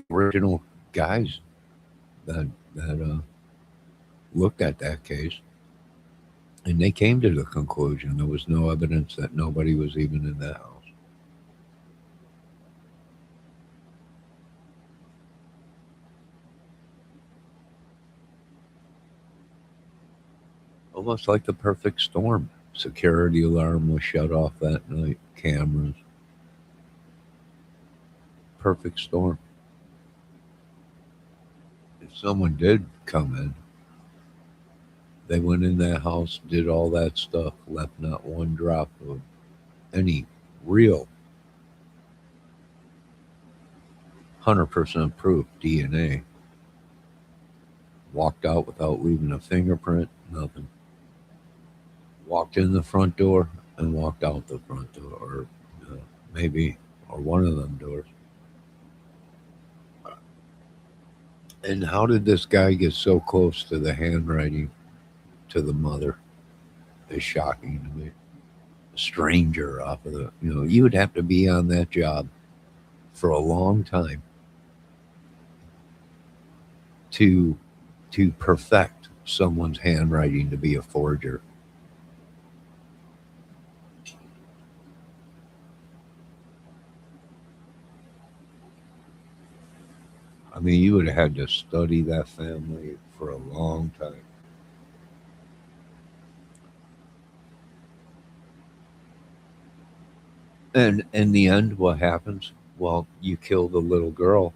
original guys that looked at that case, and they came to the conclusion there was no evidence that nobody was even in that house. Almost like the perfect storm. Security alarm was shut off that night, cameras. Perfect storm. If someone did come in, they went in that house, did all that stuff, left not one drop of any real 100% proof, DNA. Walked out without leaving a fingerprint, nothing. Walked in the front door and walked out the front door, or maybe, or one of them doors. And how did this guy get so close to the handwriting to the mother? Is shocking to me. A stranger off of the, you would have to be on that job for a long time to perfect someone's handwriting to be a forger. I mean, you would have had to study that family for a long time. And in the end, what happens? Well, you kill the little girl,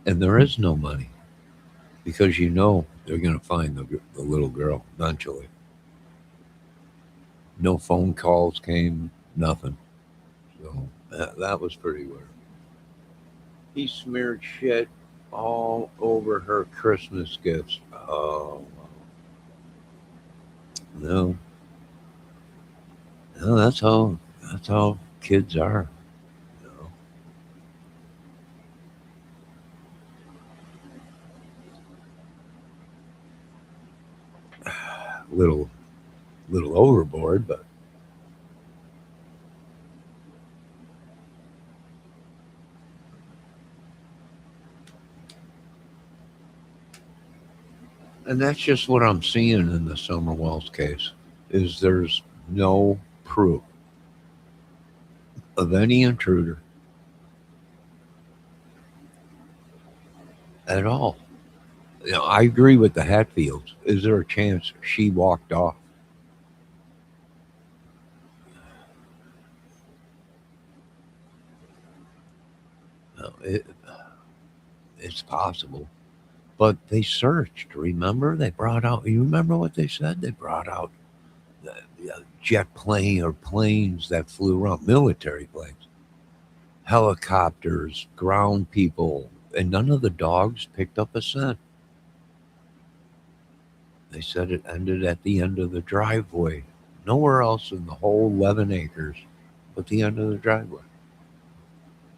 and there is no money because they're going to find the little girl eventually. No phone calls came, nothing. So that was pretty weird. He smeared shit all over her Christmas gifts. Oh, no. No, that's how kids are. You know. Little overboard, but and that's just what I'm seeing in the Summer Wells case is there's no proof of any intruder at all. I agree with the Hatfields. Is there a chance she walked off? No, it's possible. But they searched, remember? They brought out, you remember what they said? They brought out the jet plane or planes that flew around, military planes, helicopters, ground people, and none of the dogs picked up a scent. They said it ended at the end of the driveway, nowhere else in the whole 11 acres but the end of the driveway,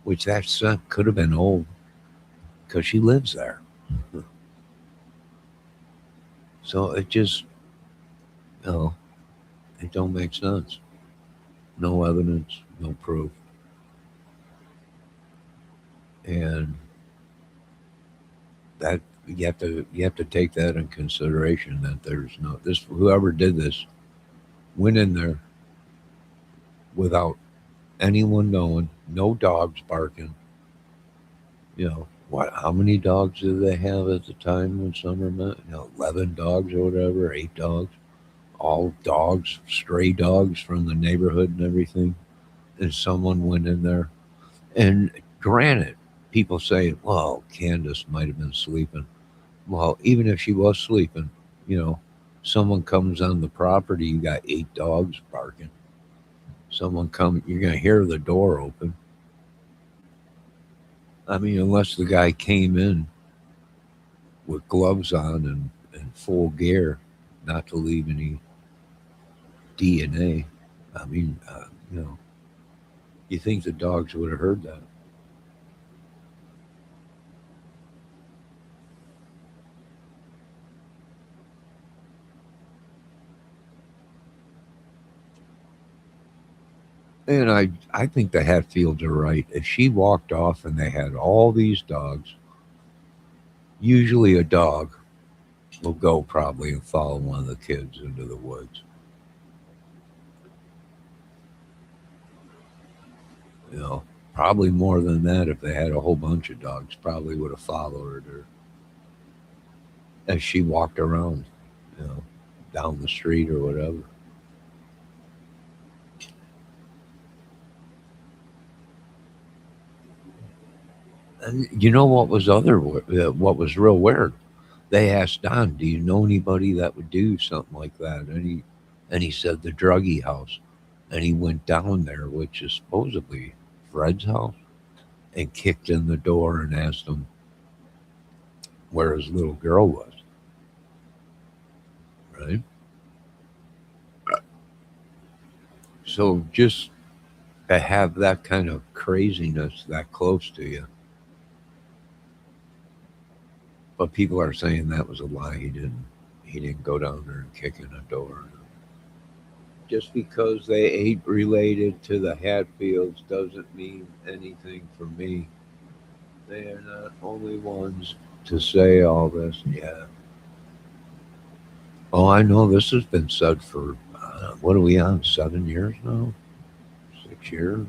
which that scent could have been old because she lives there. So it just, it don't make sense. No evidence, no proof. And that you have to take that in consideration that there's whoever did this went in there without anyone knowing, no dogs barking. How many dogs did they have at the time when Summer met? 11 dogs or whatever, 8 dogs. All dogs, stray dogs from the neighborhood and everything. And someone went in there. And granted, people say, well, Candace might have been sleeping. Well, even if she was sleeping, someone comes on the property, you got 8 dogs barking. Someone come, you're going to hear the door open. I mean, unless the guy came in with gloves on and full gear, not to leave any DNA. I mean, you think the dogs would have heard that? And I think the Hatfields are right. If she walked off and they had all these dogs, usually a dog will go probably and follow one of the kids into the woods. Probably more than that if they had a whole bunch of dogs, probably would have followed her as she walked around, down the street or whatever. And what was what was real weird? They asked Don, "Do you know anybody that would do something like that?" And he said the druggie house, and he went down there, which is supposedly Fred's house, and kicked in the door and asked him where his little girl was, right? So just to have that kind of craziness that close to you. But people are saying that was a lie. He didn't go down there and kick in a door. Just because they ain't related to the Hatfields doesn't mean anything for me. They are not only ones to say all this. Yeah. Oh, I know this has been said for, what are we on, 7 years now? 6 years?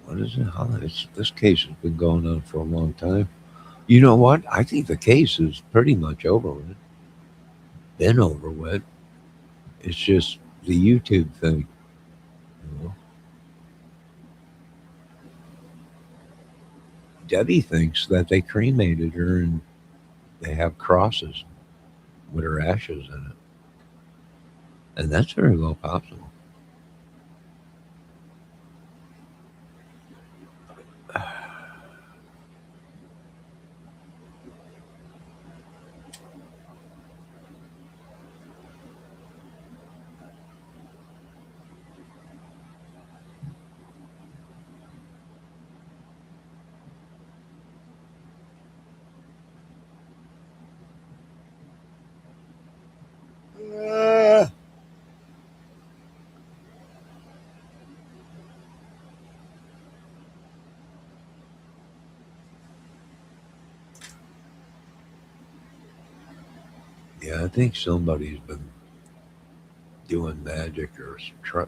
What is it? This case has been going on for a long time. You know what? I think the case is pretty much over with. Been over with. It's just the YouTube thing. You know? Debbie thinks that they cremated her and they have crosses with her ashes in it. And that's very well possible. Yeah, I think somebody's been doing magic or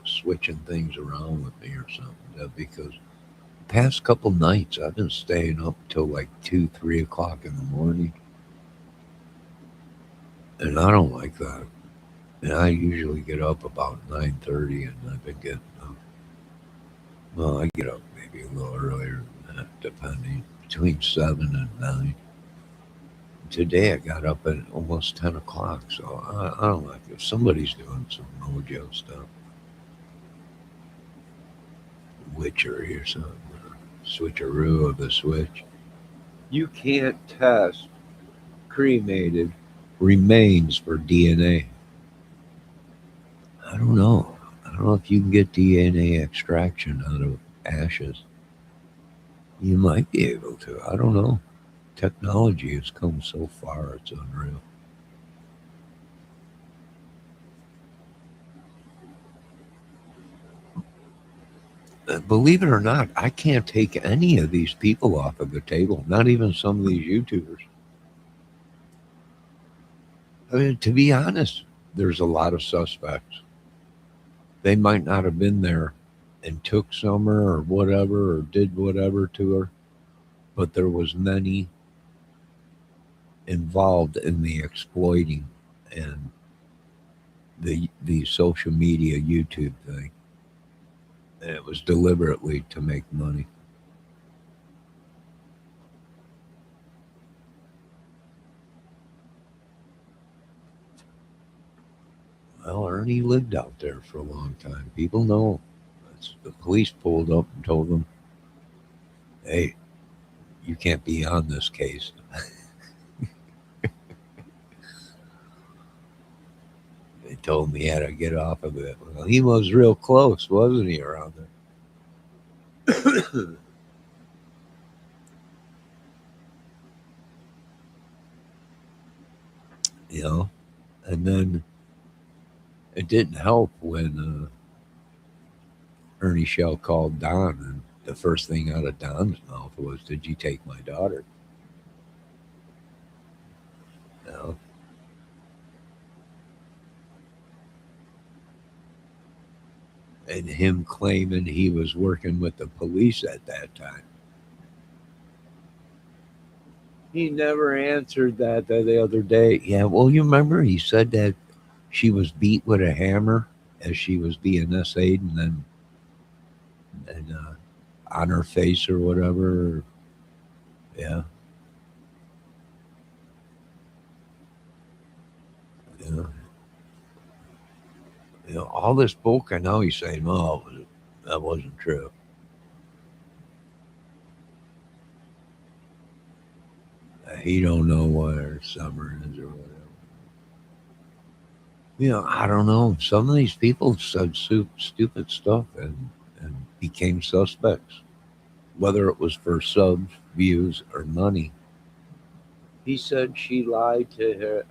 switching things around with me or something. Because the past couple nights I've been staying up till like 2, 3 o'clock in the morning, and I don't like that. And I usually get up about 9:30, and I've been getting up. Well, I get up maybe a little earlier than that, depending between 7 and 9. Today I got up at almost 10 o'clock, so I don't like it. Somebody's doing some mojo stuff, witchery or something, or switcheroo of the switch. You can't test cremated remains for DNA. I don't know. I don't know if you can get DNA extraction out of ashes. You might be able to. I don't know. Technology has come so far, it's unreal. Believe it or not, I can't take any of these people off of the table, not even some of these YouTubers. I mean, to be honest, there's a lot of suspects. They might not have been there and took Summer or whatever or did whatever to her, but there was many involved in the exploiting and the social media YouTube thing. And it was deliberately to make money. Well, Ernie lived out there for a long time. People know. The police pulled up and told them, hey, you can't be on this case. They told me he had to get off of it. Well, he was real close, wasn't he, around there? You know, and then it didn't help when Ernie Shell called Don, and the first thing out of Don's mouth was, "Did you take my daughter?" You know? And him claiming he was working with the police at that time. He never answered that the other day. Yeah, well, you remember he said that she was beat with a hammer as she was being essayed, and on her face or whatever. Yeah, yeah. All this book, and now he's saying, "Oh, that wasn't true." He don't know where summer is or whatever. I don't know. Some of these people said stupid stuff and became suspects, whether it was for subs, views, or money. He said she lied to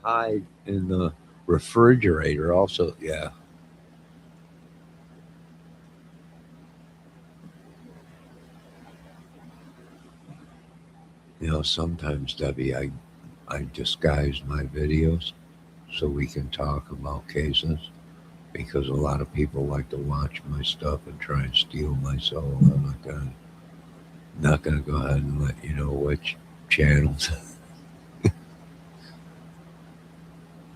hide in the refrigerator. Also, yeah. Sometimes Debbie, I disguise my videos so we can talk about cases because a lot of people like to watch my stuff and try and steal my soul. I'm not gonna go ahead and let you know which channels.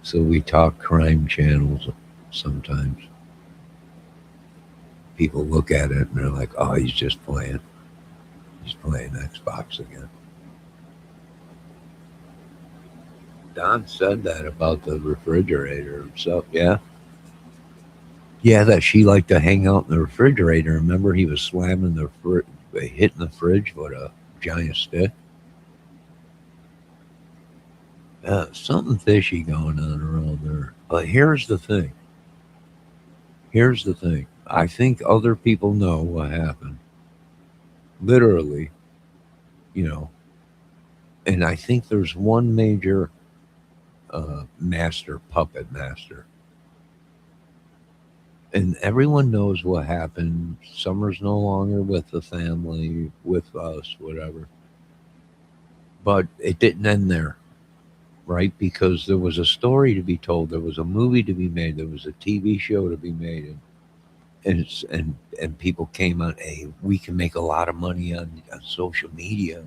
So we talk crime channels sometimes. People look at it and they're like, "Oh, he's just playing. He's playing Xbox again." Don said that about the refrigerator himself. Yeah, yeah, that she liked to hang out in the refrigerator. Remember, he was slamming hitting the fridge with a giant stick. Something fishy going on around there. But here's the thing. Here's the thing. I think other people know what happened. Literally, you know. And I think there's one major puppet master. And everyone knows what happened. Summer's no longer with the family, with us, whatever. But it didn't end there, right? Because there was a story to be told, there was a movie to be made, there was a TV show to be made, and people came on, hey, we can make a lot of money on social media.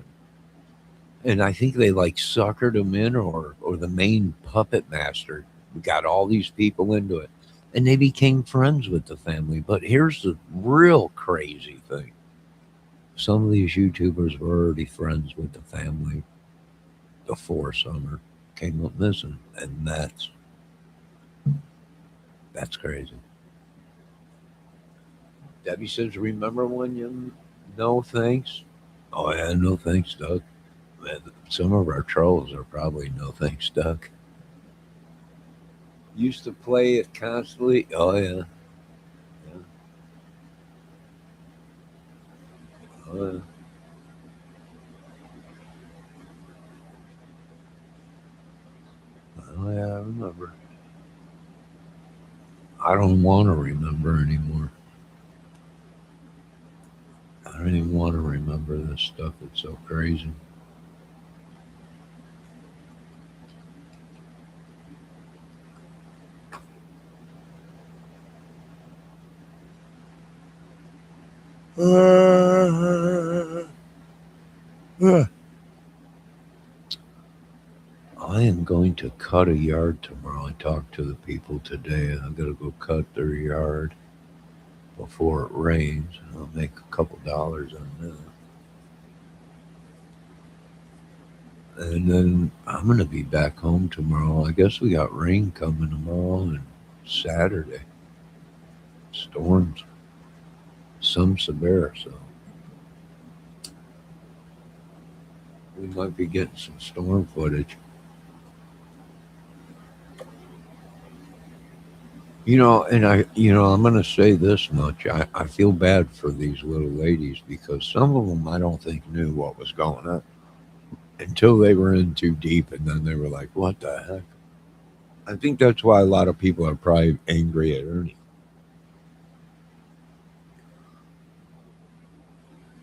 And I think they like suckered him in, or the main puppet master got all these people into it, and they became friends with the family. But here's the real crazy thing: some of these YouTubers were already friends with the family before Summer came up missing, and that's crazy. Debbie says, "Remember when you no thanks?" Oh yeah, no thanks, Doug. Man, some of our trolls are probably no thanks, Doug. Used to play it constantly. Oh yeah, yeah. Oh yeah. Oh yeah, I remember. I don't want to remember anymore. I don't even want to remember this stuff. It's so crazy. I am going to cut a yard tomorrow. I talked to the people today. I'm going to go cut their yard before it rains. I'll make a couple dollars on that. And then I'm going to be back home tomorrow. I guess we got rain coming tomorrow and Saturday. Storms, some severe. So we might be getting some storm footage. I'm going to say this much. I feel bad for these little ladies because some of them I don't think knew what was going on until they were in too deep, and then they were like, "What the heck?" I think that's why a lot of people are probably angry at Ernie.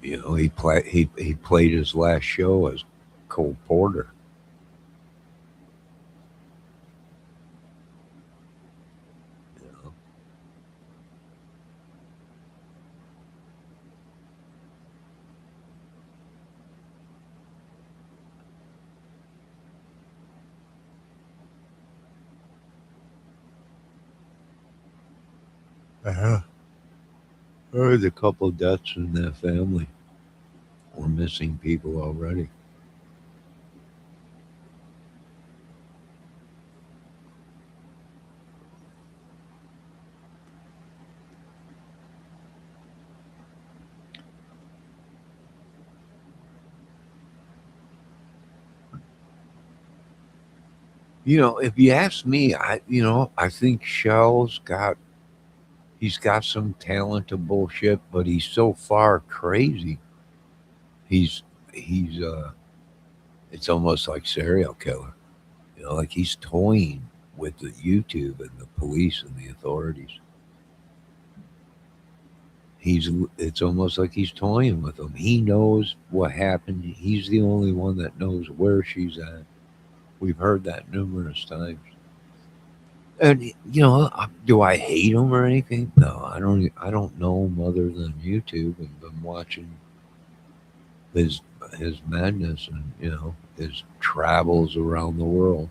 He played his last show as Cole Porter. You Uh-huh. There's a couple deaths in that family. We're missing people already. If you ask me, I think he's got some talent to bullshit, but he's so far crazy. He's he's it's almost like serial killer. Like he's toying with the YouTube and the police and the authorities. It's almost like he's toying with them. He knows what happened. He's the only one that knows where she's at. We've heard that numerous times. And do I hate him or anything? No, I don't. I don't know him other than YouTube and been watching his his madness and his travels around the world.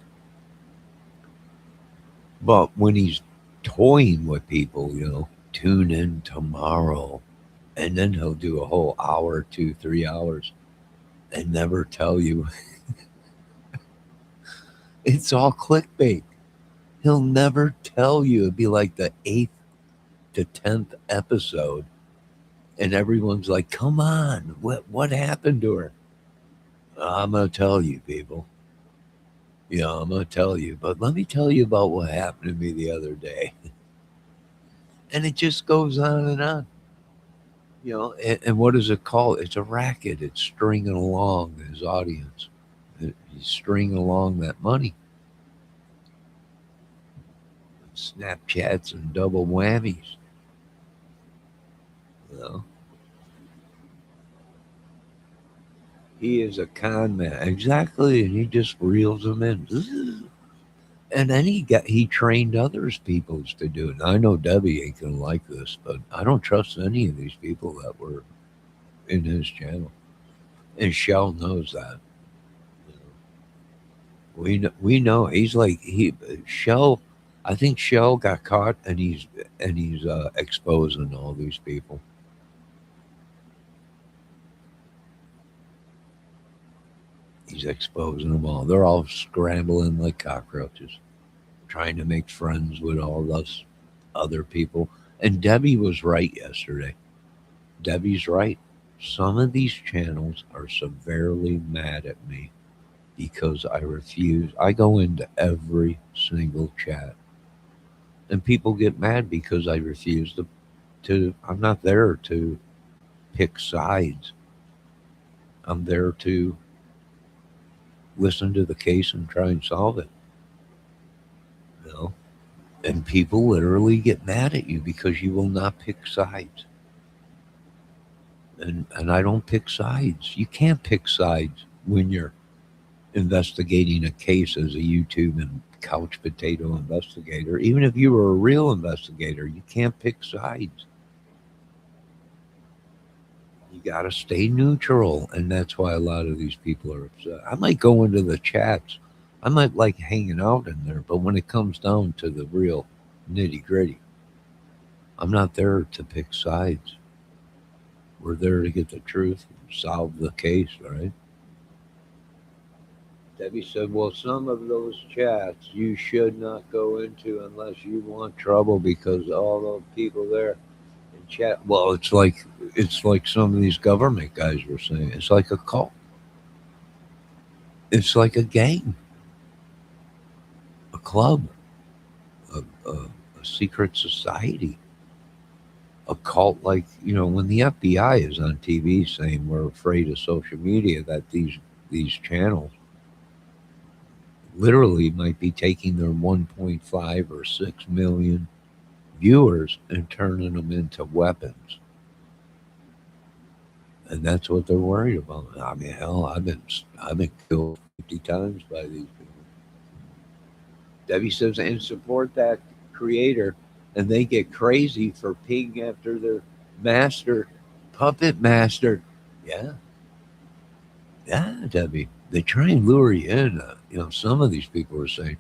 But when he's toying with people, tune in tomorrow, and then he'll do a whole hour, 2, 3 hours, and never tell you. It's all clickbait. He'll never tell you. It'd be like the 8th to 10th episode, and everyone's like, "Come on, what happened to her?" I'm gonna tell you, people. I'm gonna tell you, but let me tell you about what happened to me the other day, and it just goes on and on. And what is it called? It's a racket. It's stringing along his audience. He's stringing along that money. Snapchats and double whammies. You know, he is a con man, exactly, and he just reels them in. And then he trained others peoples to do it. And I know Debbie ain't gonna like this, but I don't trust any of these people that were in his channel, and Shell knows that. We know he's like he Shell. I think Shell got caught, and he's exposing all these people. He's exposing them all. They're all scrambling like cockroaches, trying to make friends with all us other people. And Debbie was right yesterday. Debbie's right. Some of these channels are severely mad at me because I refuse. I go into every single chat, and people get mad because I refuse to. I'm not there to pick sides. I'm there to listen to the case and try and solve it. You know, and people literally get mad at you because you will not pick sides. And I don't pick sides. You can't pick sides when you're investigating a case as a YouTube and couch potato investigator. Even if you were a real investigator, you can't pick sides. You got to stay neutral, and that's why a lot of these people are upset. I might go into the chats. I might like hanging out in there, but when it comes down to the real nitty gritty, I'm not there to pick sides. We're there to get the truth and solve the case, right? Debbie said, well, some of those chats you should not go into unless you want trouble because all those people there in chat. Well, it's like some of these government guys were saying. It's like a cult. It's like a gang, a club, a secret society, a cult. Like when the FBI is on TV saying we're afraid of social media, that these channels literally might be taking their 1.5 or 6 million viewers and turning them into weapons. And that's what they're worried about. I mean, hell, I've been killed 50 times by these people. Debbie says, and support that creator, and they get crazy for picking after their master, puppet master. Yeah, yeah, Debbie. They try and lure you in. Some of these people are saying,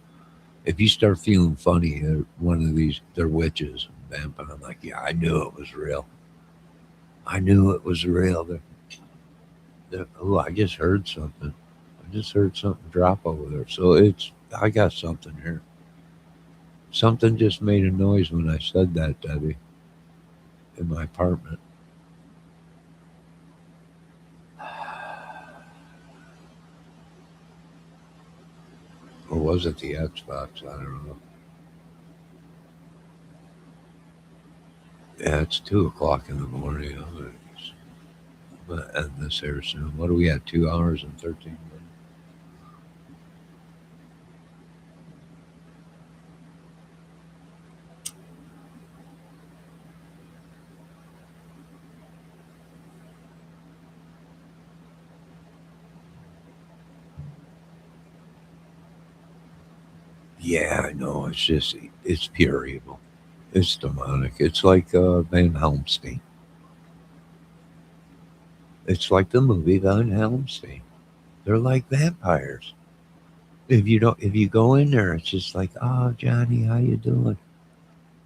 if you start feeling funny, one of these, they're witches. And I'm like, yeah, I knew it was real. I knew it was real. Oh, I just heard something. I just heard something drop over there. So I got something here. Something just made a noise when I said that, Debbie, in my apartment. Or was it the Xbox? I don't know. Yeah, it's 2 o'clock in the morning. I'm gonna end this here soon. What are we at? 2 hours and 13 minutes. Yeah, I know. It's pure evil. It's demonic. It's like Van Helmstein. It's like the movie Van Helmstein. They're like vampires. If you go in there, it's just like, oh, Johnny, how you doing?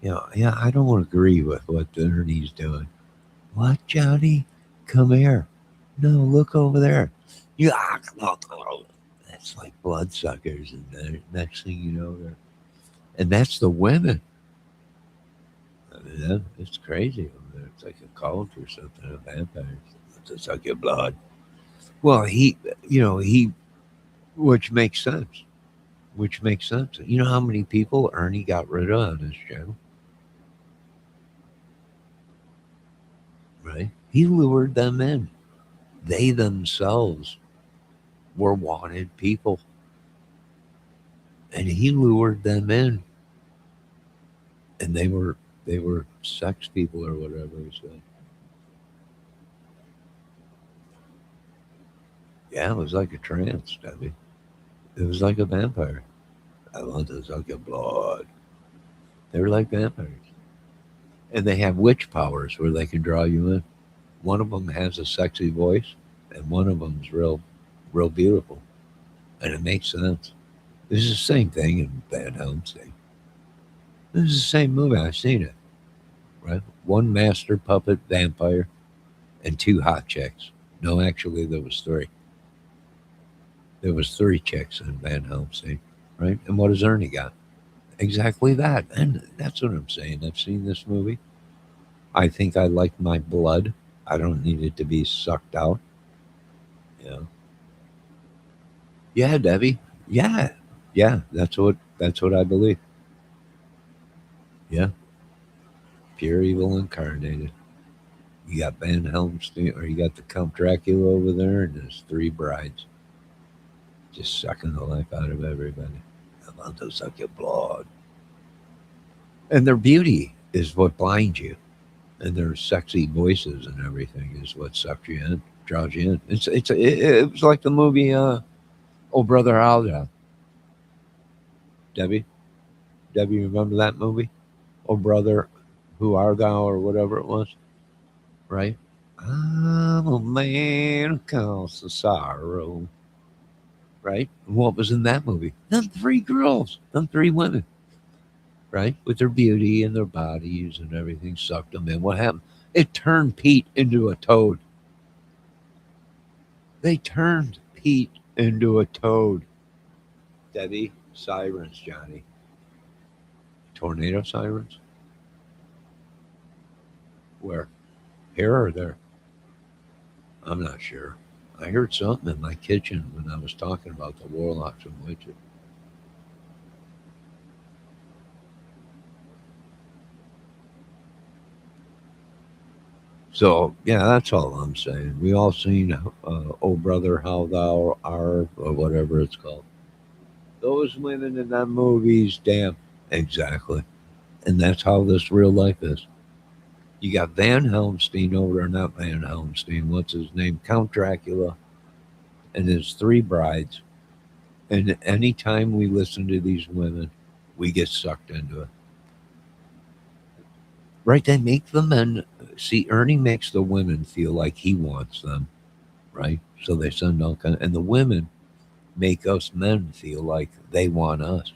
Yeah, I don't agree with what Ernie's doing. What, Johnny? Come here. No, look over there. Yeah, that's like bloodsuckers, and the next thing you know, and that's the women. I mean, it's crazy over there. It's like a cult or something of vampires to suck your blood. Well, which makes sense. Which makes sense. You know how many people Ernie got rid of on his channel, right? He lured them in. They themselves were wanted people, and he lured them in, and they were sex people or whatever he said. Yeah, it was like a trance, Debbie. It was like a vampire. I want to suck your blood. They were like vampires, and they have witch powers where they can draw you in. One of them has a sexy voice, and one of them's real beautiful, and it makes sense. This is the same thing in Van Helsing. This is the same movie. I've seen it. Right, one master puppet vampire and two hot chicks. No, actually, there was three. There was three chicks in Van Helsing. Right, and what has Ernie got? Exactly that, and that's what I'm saying. I've seen this movie. I think I like my blood. I don't need it to be sucked out. Yeah. Yeah, Debbie. Yeah. Yeah, that's what I believe. Yeah. Pure evil incarnated. You got Van Helmstein or you got the Count Dracula over there and there's three brides just sucking the life out of everybody. I'm about to suck your blood. And their beauty is what blinds you. And their sexy voices and everything is what sucks you in, draws you in. It was like the movie Oh Brother Alda. Debbie? Debbie, remember that movie? Oh Brother, Who Art Thou or whatever it was? Right? I'm a man who caused the sorrow. Right? And what was in that movie? Them three girls, them three women, right? With their beauty and their bodies and everything sucked them in. What happened? It turned Pete into a toad. They turned Pete into a toad. Debbie, sirens, Johnny. Tornado sirens? Where? Here or there? I'm not sure. I heard something in my kitchen when I was talking about the warlocks and witches. So yeah, that's all I'm saying. We all seen "Oh Brother, How Thou Art" or whatever it's called. Those women in that movies, damn, exactly. And that's how this real life is. You got Van Helmstein over there, not Van Helmstein. What's his name? Count Dracula and his three brides. And anytime we listen to these women, we get sucked into it. Right? They make the men see. Ernie makes the women feel like he wants them, right? So they send all kind, and the women make us men feel like they want us,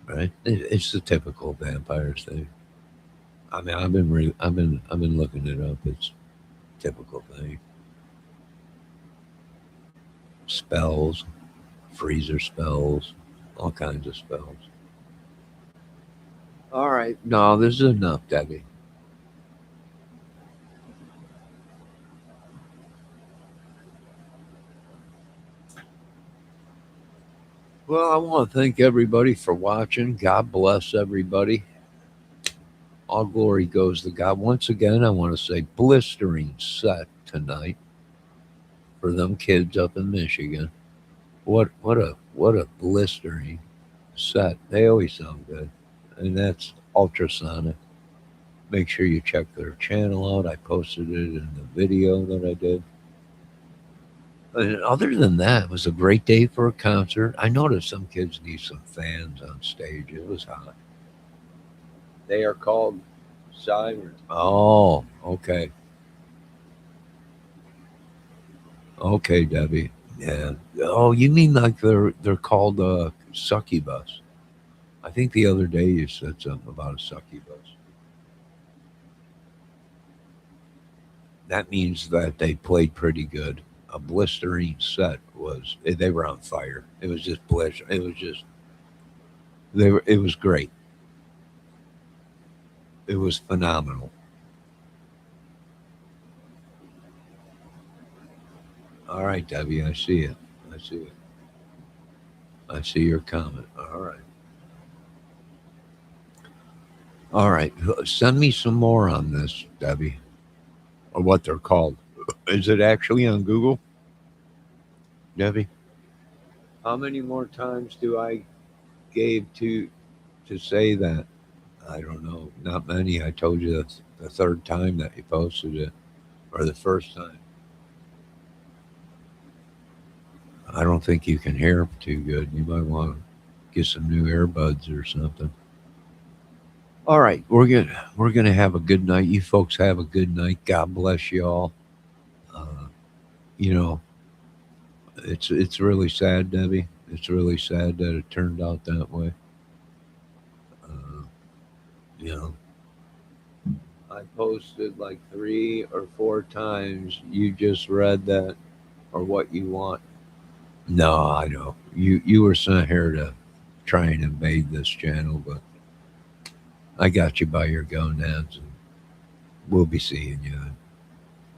right? It's the typical vampires thing. I mean, I've been looking it up. It's typical thing. Spells, freezer spells, all kinds of spells. All right, no, this is enough, Debbie. Well, I want to thank everybody for watching. God bless everybody. All glory goes to God. Once again, I want to say blistering set tonight for them kids up in Michigan. What a blistering set. They always sound good. And that's ultrasonic. Make sure you check their channel out. I posted it in the video that I did. And other than that, it was a great day for a concert. I noticed some kids need some fans on stage. It was hot. They are called sirens. Oh, okay. Okay, Debbie. Yeah. Oh, you mean like they're called succubus? I think the other day you said something about a succubus. That means that they played pretty good. A blistering set was they were on fire. It was just blister. It was just they were. It was great. It was phenomenal. All right, Debbie, I see it. I see it. I see your comment. All right. All right. Send me some more on this, Debbie, or what they're called. Is it actually on Google, Debbie? How many more times do I gave to say that? I don't know. Not many. I told you that's the third time that you posted it, or the first time. I don't think you can hear too good. You might want to get some new earbuds or something. All right, we're gonna have a good night. You folks have a good night. God bless you all. Uh, you know, it's really sad, Debbie. It's really sad that it turned out that way. Uh, you know, I posted like 3 or 4 times. You just read that or what you want. No, I know you were sent here to try and invade this channel, but I got you by your gonads, and we'll be seeing you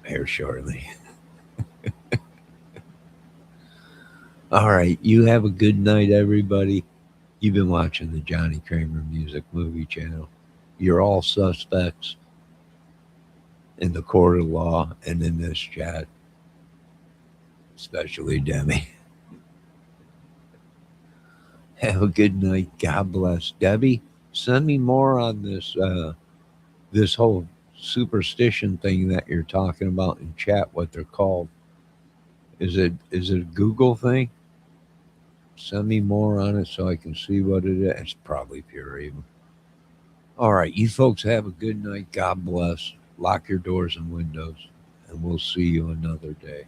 here shortly. All right, you have a good night, everybody. You've been watching the Johnny Kramer Music Movie Channel. You're all suspects in the court of law and in this chat, especially Demi. Have a good night. God bless. Debbie, send me more on this whole superstition thing that you're talking about in chat. What they're called? Is it a Google thing? Send me more on it so I can see what it is. It's probably pure evil. All right, you folks have a good night. God bless. Lock your doors and windows, and we'll see you another day.